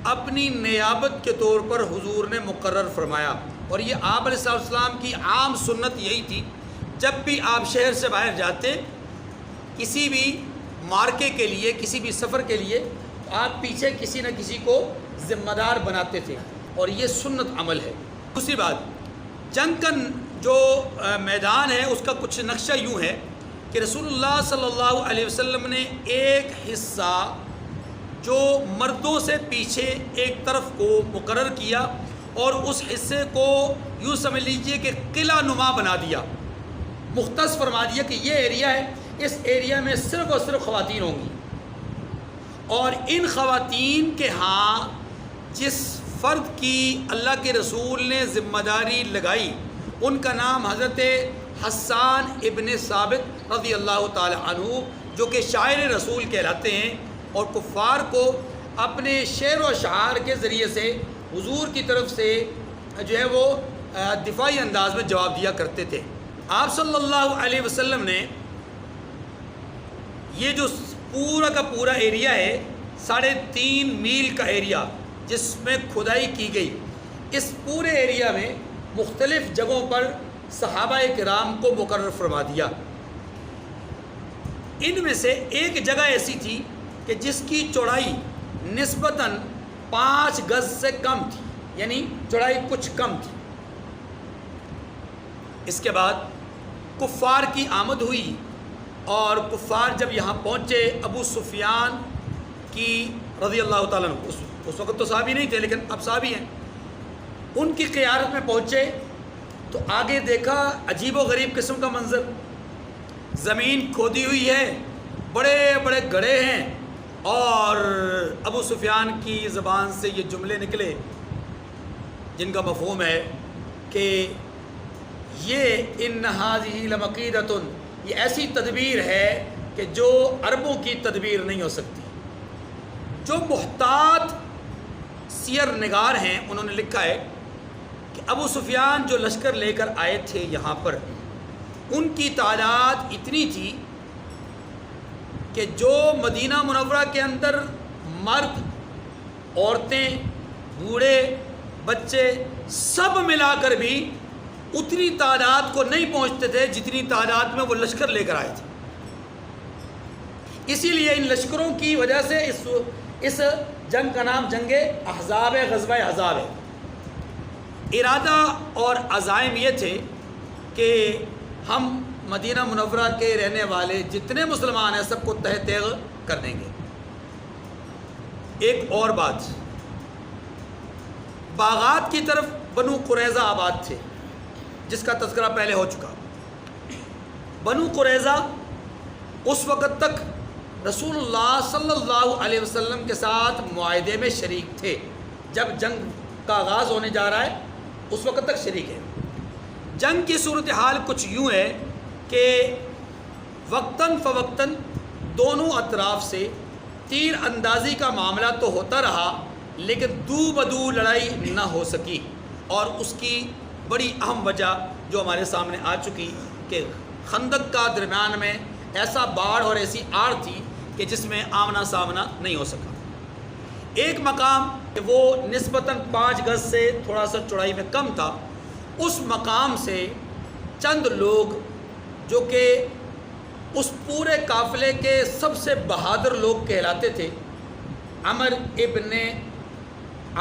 اپنی نیابت کے طور پر حضور نے مقرر فرمایا، اور یہ آپ علیہ السلام کی عام سنت یہی تھی، جب بھی آپ شہر سے باہر جاتے کسی بھی مارکے کے لیے کسی بھی سفر کے لیے آپ پیچھے کسی نہ کسی کو ذمہ دار بناتے تھے، اور یہ سنت عمل ہے۔ دوسری بات، جنگ کا جو میدان ہے اس کا کچھ نقشہ یوں ہے کہ رسول اللہ صلی اللہ علیہ وسلم نے ایک حصہ جو مردوں سے پیچھے ایک طرف کو مقرر کیا، اور اس حصے کو یوں سمجھ لیجئے کہ قلعہ نما بنا دیا، مختص فرما دیا کہ یہ ایریا ہے، اس ایریا میں صرف اور صرف خواتین ہوں گی، اور ان خواتین کے ہاں جس فرد کی اللہ کے رسول نے ذمہ داری لگائی ان کا نام حضرت حسان ابن ثابت رضی اللہ تعالی عنہ، جو کہ شاعر رسول کہلاتے ہیں، اور کفار کو اپنے شعر و اشعار کے ذریعے سے حضور کی طرف سے جو ہے وہ دفاعی انداز میں جواب دیا کرتے تھے۔ آپ صلی اللہ علیہ وسلم نے یہ جو پورا کا پورا ایریا ہے 3.5 میل کا ایریا جس میں کھدائی کی گئی، اس پورے ایریا میں مختلف جگہوں پر صحابہ کرام کو مقرر فرما دیا۔ ان میں سے ایک جگہ ایسی تھی کہ جس کی چوڑائی نسبتاً 5 گز سے کم تھی، یعنی چوڑائی کچھ کم تھی۔ اس کے بعد کفار کی آمد ہوئی، اور کفار جب یہاں پہنچے ابو سفیان کی رضی اللہ تعالیٰ عنہ، اس وقت تو صحابی نہیں تھے لیکن اب صحابی ہیں، ان کی قیادت میں پہنچے تو آگے دیکھا عجیب و غریب قسم کا منظر، زمین کھودی ہوئی ہے، بڑے بڑے گڑھے ہیں، اور ابو سفیان کی زبان سے یہ جملے نکلے جن کا مفہوم ہے کہ یہ ان ھذہ لمقیدۃ، یہ ایسی تدبیر ہے کہ جو عربوں کی تدبیر نہیں ہو سکتی۔ جو محتاط سیر نگار ہیں انہوں نے لکھا ہے کہ ابو سفیان جو لشکر لے کر آئے تھے یہاں پر، ان کی تعداد اتنی تھی کہ جو مدینہ منورہ کے اندر مرد، عورتیں، بوڑھے، بچے سب ملا کر بھی اتنی تعداد کو نہیں پہنچتے تھے جتنی تعداد میں وہ لشکر لے کر آئے تھے۔ اسی لیے ان لشکروں کی وجہ سے اس جنگ کا نام جنگ احزاب ہے، غزوہ احزاب ہے۔ ارادہ اور عزائم یہ تھے کہ ہم مدینہ منورہ کے رہنے والے جتنے مسلمان ہیں سب کو تہ تیغ کر دیں گے۔ ایک اور بات، باغات کی طرف بنو قریظہ آباد تھے جس کا تذکرہ پہلے ہو چکا، بنو قریظہ اس وقت تک رسول اللہ صلی اللہ علیہ وسلم کے ساتھ معاہدے میں شریک تھے. جب جنگ کا آغاز ہونے جا رہا ہے اس وقت تک شریک ہے. جنگ کی صورتحال کچھ یوں ہے کہ وقتاً فوقتاً دونوں اطراف سے تیر اندازی کا معاملہ تو ہوتا رہا لیکن دو بدو لڑائی نہ ہو سکی. اور اس کی بڑی اہم وجہ جو ہمارے سامنے آ چکی کہ خندق کا درمیان میں ایسا باڑ اور ایسی آڑ تھی کہ جس میں آمنا سامنا نہیں ہو سکا. ایک مقام وہ نسبتاً 5 گز سے تھوڑا سا چوڑائی میں کم تھا. اس مقام سے چند لوگ جو کہ اس پورے قافلے کے سب سے بہادر لوگ کہلاتے تھے، عمر ابن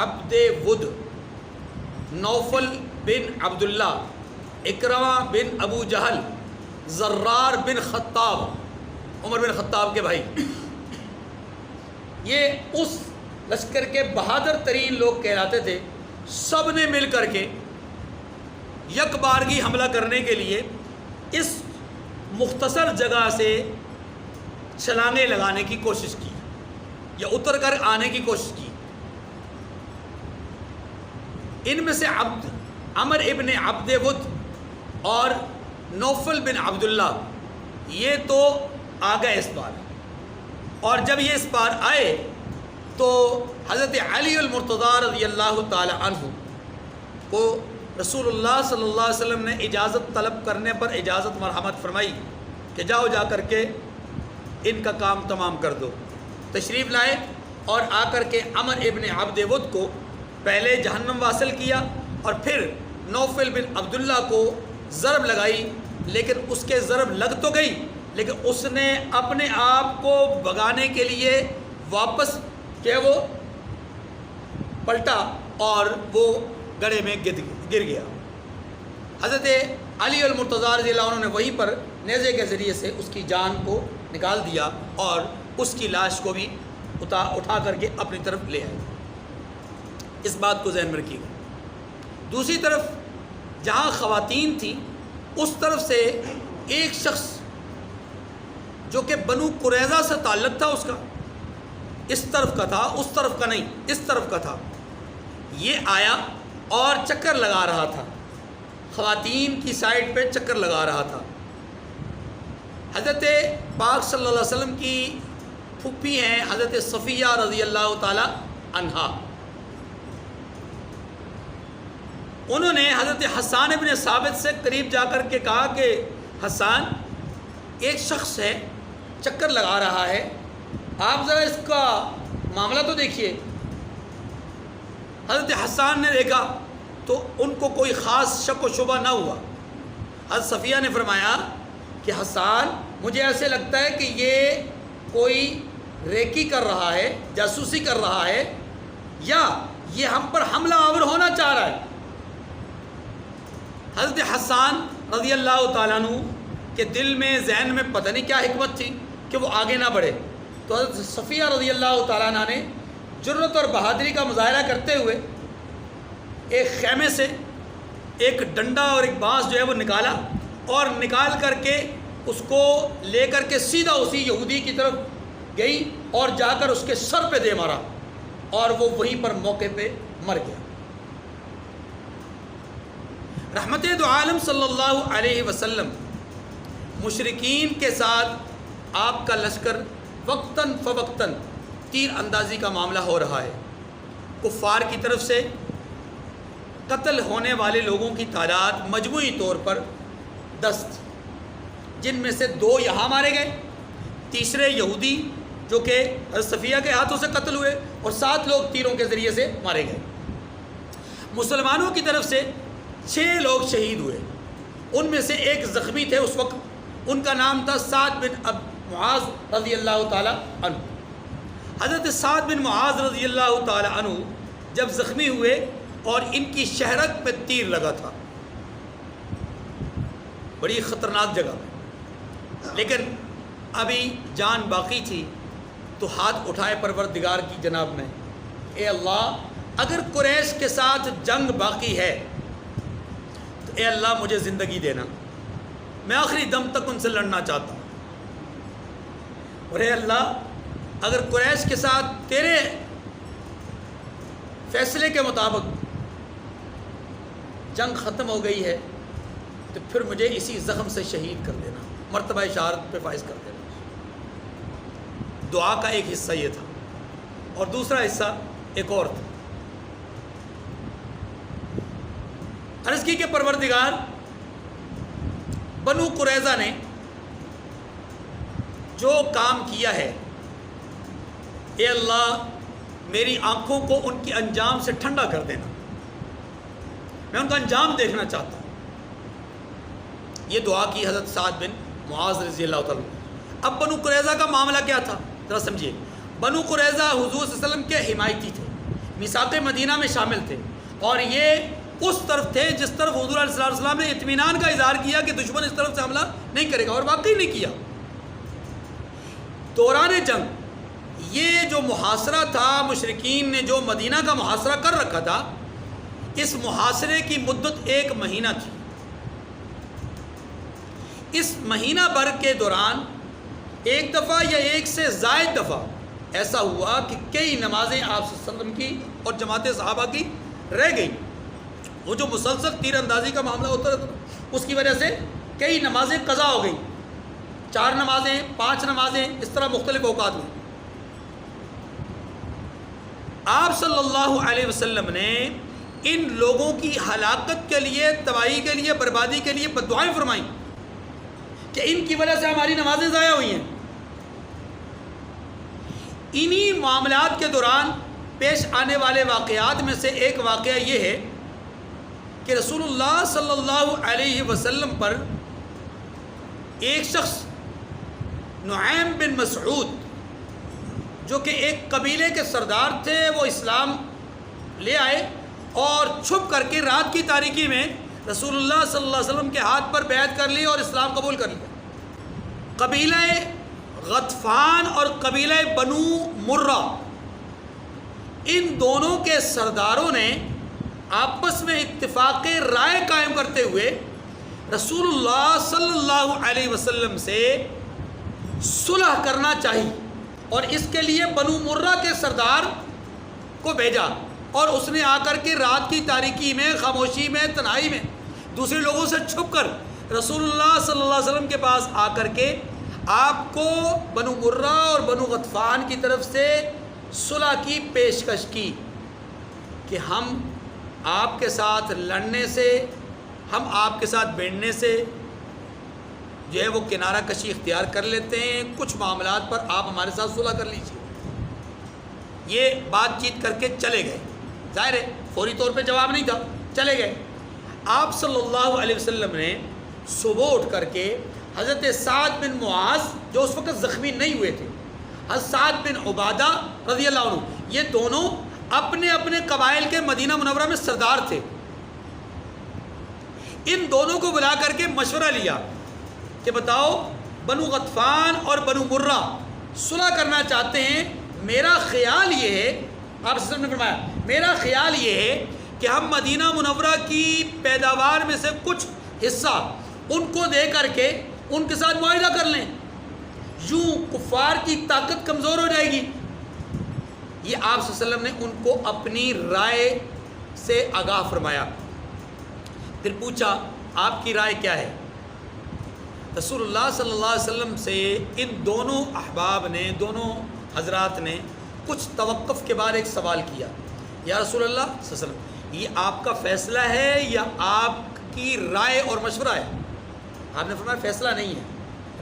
عبد ود، نوفل بن عبداللہ، اکرمہ بن ابو جہل، زرار بن خطاب، عمر بن خطاب کے بھائی، یہ اس لشکر کے بہادر ترین لوگ کہلاتے تھے. سب نے مل کر کے یک بارگی حملہ کرنے کے لیے اس مختصر جگہ سے چھلانگیں لگانے کی کوشش کی یا اتر کر آنے کی کوشش کی. ان میں سے عمر ابن عبد ود اور نوفل بن عبداللہ یہ تو آ گئے اس بار. اور جب یہ اس بار آئے تو حضرت علی المرتضیٰ رضی اللہ تعالی عنہ کو رسول اللہ صلی اللہ علیہ وسلم نے اجازت طلب کرنے پر اجازت مرحمت فرمائی کہ جاؤ جا کر کے ان کا کام تمام کر دو. تشریف لائے اور آ کر کے عمر ابن عبد ود کو پہلے جہنم واصل کیا اور پھر نوفل بن عبداللہ کو ضرب لگائی. لیکن اس کے ضرب لگ تو گئی لیکن اس نے اپنے آپ کو بھگانے کے لیے واپس کہ وہ پلٹا اور وہ گڑھے میں گر گیا. حضرت علی المرتضیٰ رضی اللہ عنہ نے وہیں پر نیزے کے ذریعے سے اس کی جان کو نکال دیا اور اس کی لاش کو بھی اٹھا کر کے اپنی طرف لے آئے. اس بات کو ذہن میں رکھیے گا. دوسری طرف جہاں خواتین تھیں اس طرف سے ایک شخص جو کہ بنو قریظہ سے تعلق تھا، اس کا اس طرف کا تھا، اس طرف کا نہیں، اس طرف کا تھا، یہ آیا اور چکر لگا رہا تھا، خواتین کی سائڈ پہ چکر لگا رہا تھا. حضرت پاک صلی اللہ علیہ وسلم کی پھوپھی ہیں حضرت صفیہ رضی اللہ تعالی عنہا. انہوں نے حضرت حسان ابن ثابت سے قریب جا کر کے کہا کہ حسان، ایک شخص ہے چکر لگا رہا ہے، آپ ذرا اس کا معاملہ تو دیکھیے. حضرت حسان نے دیکھا تو ان کو کوئی خاص شک و شبہ نہ ہوا. حضرت صفیہ نے فرمایا کہ حسان، مجھے ایسے لگتا ہے کہ یہ کوئی ریکی کر رہا ہے، جاسوسی کر رہا ہے، یا یہ ہم پر حملہ آور ہونا چاہ رہا ہے. حضرت حسان رضی اللہ تعالیٰ عنہ کے دل میں ذہن میں پتہ نہیں کیا حکمت تھی کہ وہ آگے نہ بڑھے. تو حضرت صفیہ رضی اللہ تعالیٰ عنہ نے جرت اور بہادری کا مظاہرہ کرتے ہوئے ایک خیمے سے ایک ڈنڈا اور ایک بانس جو ہے وہ نکالا اور نکال کر کے اس کو لے کر کے سیدھا اسی یہودی کی طرف گئی اور جا کر اس کے سر پہ دے مارا اور وہ وہیں پر موقع پہ مر گیا. رحمت دو عالم صلی اللہ علیہ وسلم مشرکین کے ساتھ آپ کا لشکر وقتاً فوقتاً تیر اندازی کا معاملہ ہو رہا ہے. کفار کی طرف سے قتل ہونے والے لوگوں کی تعداد مجموعی طور پر 10 تھی، جن میں سے 2 یہاں مارے گئے، تیسرے یہودی جو کہ حضرت صفیہ کے ہاتھوں سے قتل ہوئے، اور 7 لوگ تیروں کے ذریعے سے مارے گئے. مسلمانوں کی طرف سے 6 لوگ شہید ہوئے، ان میں سے ایک زخمی تھے اس وقت، ان کا نام تھا سعد بن معاذ رضی اللہ تعالی عنہ. حضرت سعد بن معاذ رضی اللہ تعالی عنہ جب زخمی ہوئے اور ان کی شہرت پہ تیر لگا تھا، بڑی خطرناک جگہ میں، لیکن ابھی جان باقی تھی تو ہاتھ اٹھائے پروردگار کی جناب میں، اے اللہ اگر قریش کے ساتھ جنگ باقی ہے تو اے اللہ مجھے زندگی دینا، میں آخری دم تک ان سے لڑنا چاہتا ہوں، اور اے اللہ اگر قریش کے ساتھ تیرے فیصلے کے مطابق جنگ ختم ہو گئی ہے تو پھر مجھے اسی زخم سے شہید کر دینا، مرتبہ شہادت پہ فائز کر دینا۔ دعا کا ایک حصہ یہ تھا، اور دوسرا حصہ ایک اور تھا۔ عرض کی کہ پروردگار، بنو قریظہ نے جو کام کیا ہے، اے اللہ میری آنکھوں کو ان کے انجام سے ٹھنڈا کر دینا، میں ان کا انجام دیکھنا چاہتا ہوں۔ یہ دعا کی حضرت سعد بن معاذ رضی اللہ تعالیٰ۔ اب بنو قریظہ کا معاملہ کیا تھا ذرا سمجھیے۔ بنو قریظہ حضور صلی اللہ علیہ وسلم کے حمایتی تھے، میثاق مدینہ میں شامل تھے، اور یہ اس طرف تھے جس طرف حضور علیہ السلام نے اطمینان کا اظہار کیا کہ دشمن اس طرف سے حملہ نہیں کرے گا، اور واقعی نہیں کیا۔ دوران جنگ یہ جو محاصرہ تھا، مشرکین نے جو مدینہ کا محاصرہ کر رکھا تھا، اس محاصرے کی مدت 1 مہینہ تھی۔ اس مہینہ بھر کے دوران ایک دفعہ یا ایک سے زائد دفعہ ایسا ہوا کہ کئی نمازیں آپ صلی اللہ علیہ وسلم کی اور جماعت صحابہ کی رہ گئی۔ وہ جو مسلسل تیر اندازی کا معاملہ ہوتا رہتا تھا، اس کی وجہ سے کئی نمازیں قضا ہو گئیں، 4 نمازیں، 5 نمازیں، اس طرح مختلف اوقات میں۔ آپ صلی اللہ علیہ وسلم نے ان لوگوں کی ہلاکت کے لیے، تباہی کے لیے، بربادی کے لیے بددعائیں فرمائیں کہ ان کی وجہ سے ہماری نمازیں ضائع ہوئی ہیں۔ انہی معاملات کے دوران پیش آنے والے واقعات میں سے ایک واقعہ یہ ہے کہ رسول اللہ صلی اللہ علیہ وسلم پر ایک شخص نعیم بن مسعود، جو کہ ایک قبیلے کے سردار تھے، وہ اسلام لے آئے اور چھپ کر کے رات کی تاریکی میں رسول اللہ صلی اللہ علیہ وسلم کے ہاتھ پر بیعت کر لی اور اسلام قبول کر لیا۔ قبیلہ غطفان اور قبیلہ بنو مرہ، ان دونوں کے سرداروں نے آپس میں اتفاق رائے قائم کرتے ہوئے رسول اللہ صلی اللہ علیہ وسلم سے صلح کرنا چاہی، اور اس کے لیے بنو مرہ کے سردار کو بھیجا، اور اس نے آ کر کے رات کی تاریکی میں، خاموشی میں، تنہائی میں دوسرے لوگوں سے چھپ کر رسول اللہ صلی اللہ علیہ وسلم کے پاس آ کر کے آپ کو بنو مرہ اور بنو غطفان کی طرف سے صلح کی پیشکش کی کہ ہم آپ کے ساتھ لڑنے سے، ہم آپ کے ساتھ بیٹھنے سے جو ہے وہ کنارہ کشی اختیار کر لیتے ہیں، کچھ معاملات پر آپ ہمارے ساتھ صلح کر لیجیے۔ یہ بات چیت کر کے چلے گئے، ظاہر ہے فوری طور پہ جواب نہیں تھا، چلے گئے۔ آپ صلی اللہ علیہ وسلم نے صبح اٹھ کر کے حضرت سعد بن معاذ، جو اس وقت زخمی نہیں ہوئے تھے، حضرت سعد بن عبادہ رضی اللہ عنہ، یہ دونوں اپنے اپنے قبائل کے مدینہ منورہ میں سردار تھے، ان دونوں کو بلا کر کے مشورہ لیا کہ بتاؤ بنو غطفان اور بنو مرہ صلح کرنا چاہتے ہیں، میرا خیال یہ ہے، آپ صلی اللہ علیہ وسلم نے فرمایا میرا خیال یہ ہے کہ ہم مدینہ منورہ کی پیداوار میں سے کچھ حصہ ان کو دے کر کے ان کے ساتھ معاہدہ کر لیں، یوں کفار کی طاقت کمزور ہو جائے گی۔ یہ آپ صلی اللہ علیہ وسلم نے ان کو اپنی رائے سے آگاہ فرمایا۔ پھر پوچھا آپ کی رائے کیا ہے؟ رسول اللہ صلی اللہ علیہ وسلم سے ان دونوں احباب نے، دونوں حضرات نے کچھ توقف کے بعد ایک سوال کیا، یا رسول اللہ صلی اللہ علیہ وسلم یہ آپ کا فیصلہ ہے یا آپ کی رائے اور مشورہ ہے؟ آپ نے فرمایا فیصلہ نہیں ہے،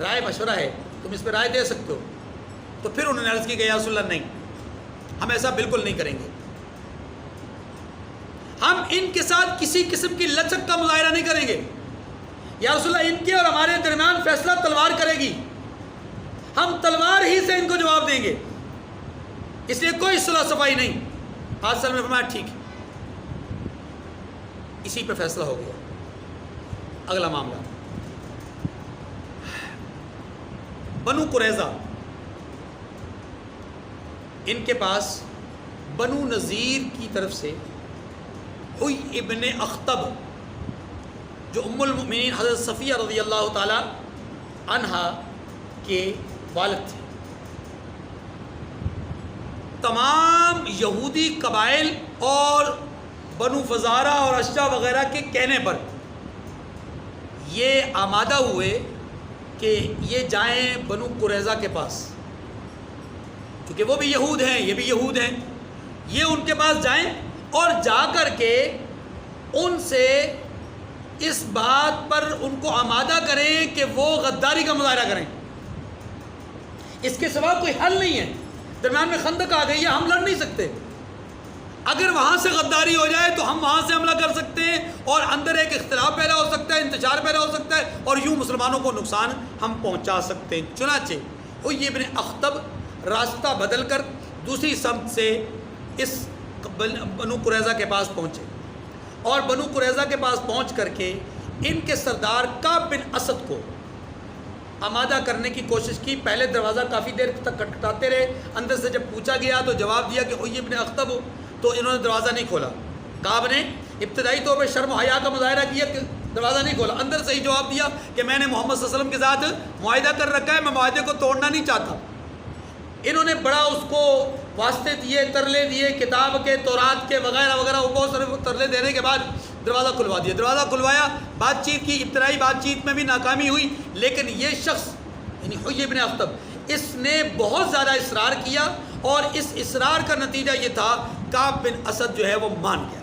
رائے مشورہ ہے، تم اس پہ رائے دے سکتے ہو۔ تو پھر انہوں نے عرض کی کہ یا رسول اللہ نہیں، ہم ایسا بالکل نہیں کریں گے، ہم ان کے ساتھ کسی قسم کی لچک کا مظاہرہ نہیں کریں گے، یا رسول اللہ ان کے اور ہمارے درمیان فیصلہ تلوار کرے گی، ہم تلوار ہی سے ان کو جواب دیں گے، اس لیے کوئی صلح صفائی نہیں۔ آج سلم نے فرمایا ٹھیک ہے، اسی پہ فیصلہ ہو گیا۔ اگلا معاملہ بنو قریظہ، ان کے پاس بنو نذیر کی طرف سے ہوئی ابن اخطب جو ام المؤمنین حضرت صفیہ رضی اللہ تعالی عنہا کے والد تھے، تمام یہودی قبائل اور بنو فزارہ اور اشجع وغیرہ کے کہنے پر یہ آمادہ ہوئے کہ یہ جائیں بنو قریظہ کے پاس، کیونکہ وہ بھی یہود ہیں، یہ بھی یہود ہیں، یہ ان کے پاس جائیں اور جا کر کے ان سے اس بات پر ان کو آمادہ کریں کہ وہ غداری کا مظاہرہ کریں، اس کے سوا کوئی حل نہیں ہے، درمیان میں خندق آ گئی ہے، ہم لڑ نہیں سکتے، اگر وہاں سے غداری ہو جائے تو ہم وہاں سے حملہ کر سکتے ہیں اور اندر ایک اختلاف پیدا ہو سکتا ہے، انتشار پیدا ہو سکتا ہے اور یوں مسلمانوں کو نقصان ہم پہنچا سکتے ہیں۔ چنانچہ حیی بن اخطب راستہ بدل کر دوسری سمت سے اس بنو قریظہ کے پاس پہنچے اور بنو قریظہ کے پاس پہنچ کر کے ان کے سردار کعب بن اسد کو آمادہ کرنے کی کوشش کی۔ پہلے دروازہ کافی دیر تک کھٹکھٹاتے رہے، اندر سے جب پوچھا گیا تو جواب دیا کہ حیی بن اخطب ہو، تو انہوں نے دروازہ نہیں کھولا۔ کعب نے ابتدائی طور پر شرم و حیا کا مظاہرہ کیا کہ دروازہ نہیں کھولا، اندر سے ہی جواب دیا کہ میں نے محمد صلی اللہ علیہ وسلم کے ساتھ معاہدہ کر رکھا ہے، میں معاہدے کو توڑنا نہیں چاہتا۔ انہوں نے بڑا اس کو واسطے دیے، ترلے دیے، کتاب کے، تورات کے وغیرہ وغیرہ، وہ بہت سارے ترلے دینے کے بعد دروازہ کھلوا دیا۔ دروازہ کھلوایا، بات چیت کی، ابتدائی بات چیت میں بھی ناکامی ہوئی، لیکن یہ شخص یعنی حیی بن اخطب اس نے بہت زیادہ اصرار کیا اور اس اصرار کا نتیجہ یہ تھا کعب بن اسد جو ہے وہ مان گیا۔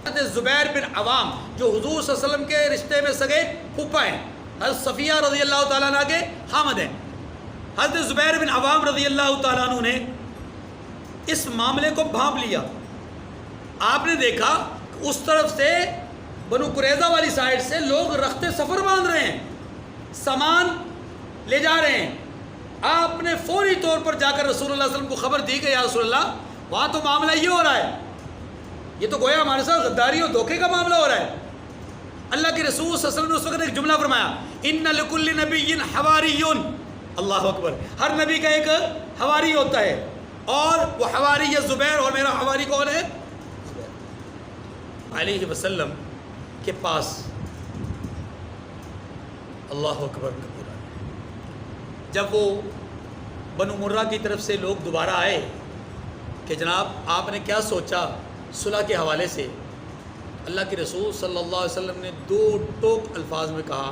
حضرت زبیر بن عوام جو حضور صلی اللہ علیہ وسلم کے رشتے میں سگے پھوپھا ہیں، حضرت صفیہ رضی اللہ تعالیٰ عنہ کے حامد ہیں، حضرت زبیر بن عوام رضی اللہ تعالیٰ عنہ نے اس معاملے کو بھانپ لیا۔ آپ نے دیکھا کہ اس طرف سے بنو قریظہ والی سائڈ سے لوگ رخت سفر باندھ رہے ہیں، سامان لے جا رہے ہیں۔ آپ نے فوری طور پر جا کر رسول اللہ صلی اللہ علیہ وسلم کو خبر دی کہ یا رسول اللہ وہاں تو معاملہ یہ ہو رہا ہے، یہ تو گویا ہمارے ساتھ غداری اور دھوکے کا معاملہ ہو رہا ہے۔ اللہ کے رسول صلی اللہ علیہ وسلم نے اس وقت ایک جملہ فرمایا، ان لکل نبی حواریٌ، اللہ اکبر، ہر نبی کا ایک حواری ہوتا ہے اور وہ حواری ہے زبیر، اور میرا حواری کون ہے؟ علیہ وسلم کے پاس اللہ اکبر کبیرہ جب وہ بنو مرہ کی طرف سے لوگ دوبارہ آئے کہ جناب آپ نے کیا سوچا صلح کے حوالے سے، اللہ کے رسول صلی اللہ علیہ وسلم نے دو ٹوک الفاظ میں کہا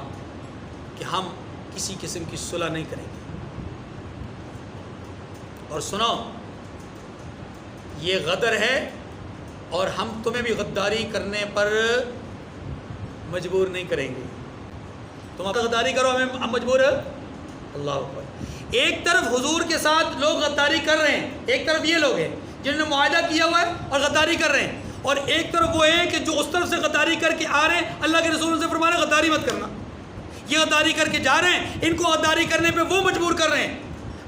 کہ ہم کسی قسم کی صلح نہیں کریں گے، اور سنو یہ غدر ہے اور ہم تمہیں بھی غداری کرنے پر مجبور نہیں کریں گے، تم غداری کرو ہم مجبور ہے۔ اللہ اکبر، ایک طرف حضور کے ساتھ لوگ غداری کر رہے ہیں، ایک طرف یہ لوگ ہیں جنہوں نے معاہدہ کیا ہوا ہے اور غداری کر رہے ہیں، اور ایک طرف وہ ہیں کہ جو اس طرف سے غداری کر کے آ رہے ہیں، اللہ کے رسول سے فرما رہے ہیں غداری مت کرنا، یہ غداری کر کے جا رہے ہیں، ان کو غداری کرنے پہ وہ مجبور کر رہے ہیں،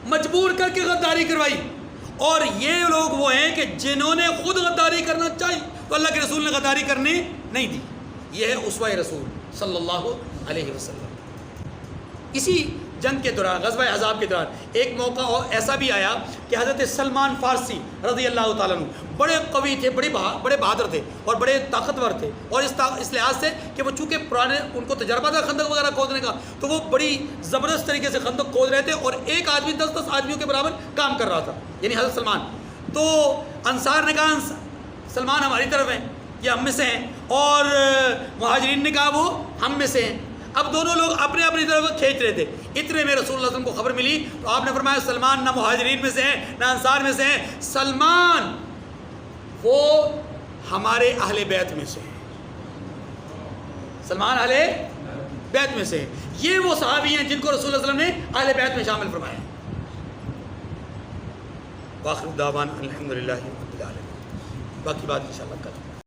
مجبور کر کے غداری کروائی، اور یہ لوگ وہ ہیں کہ جنہوں نے خود غداری کرنا چاہی تو اللہ کے رسول نے غداری کرنے نہیں دی۔ یہ ہے اسوہ رسول صلی اللہ علیہ وسلم۔ اسی جنگ کے دوران، غزوہ احزاب کے دوران ایک موقع ایسا بھی آیا کہ حضرت سلمان فارسی رضی اللہ تعالیٰ عنہ بڑے قوی تھے، بڑے بہادر تھے اور بڑے طاقتور تھے، اور اس لحاظ سے کہ وہ چونکہ پرانے ان کو تجربہ تھا خندق وغیرہ کھودنے کا، تو وہ بڑی زبردست طریقے سے خندق کھود رہے تھے، اور ایک آدمی 10 آدمیوں کے برابر کام کر رہا تھا، یعنی حضرت سلمان۔ تو انصار نے کہا سلمان ہماری طرف ہیں، یہ ہم میں سے ہیں، اور مہاجرین نے کہا وہ ہم میں سے ہیں۔ اب دونوں لوگ اپنے اپنی طرف کھینچ رہے تھے، اتنے میں رسول اللہ صلی اللہ علیہ وسلم کو خبر ملی تو آپ نے فرمایا سلمان نہ مہاجرین میں سے ہیں نہ انصار میں سے ہیں، سلمان وہ ہمارے اہل بیت میں سے ہیں، سلمان اہل بیت میں سے ہیں، یہ وہ صحابی ہیں جن کو رسول اللہ صلی اللہ علیہ وسلم نے اہل بیت میں شامل فرمایا۔ وآخر دعوانا الحمدللہ رب العالمین، باقی بات انشاءاللہ کل۔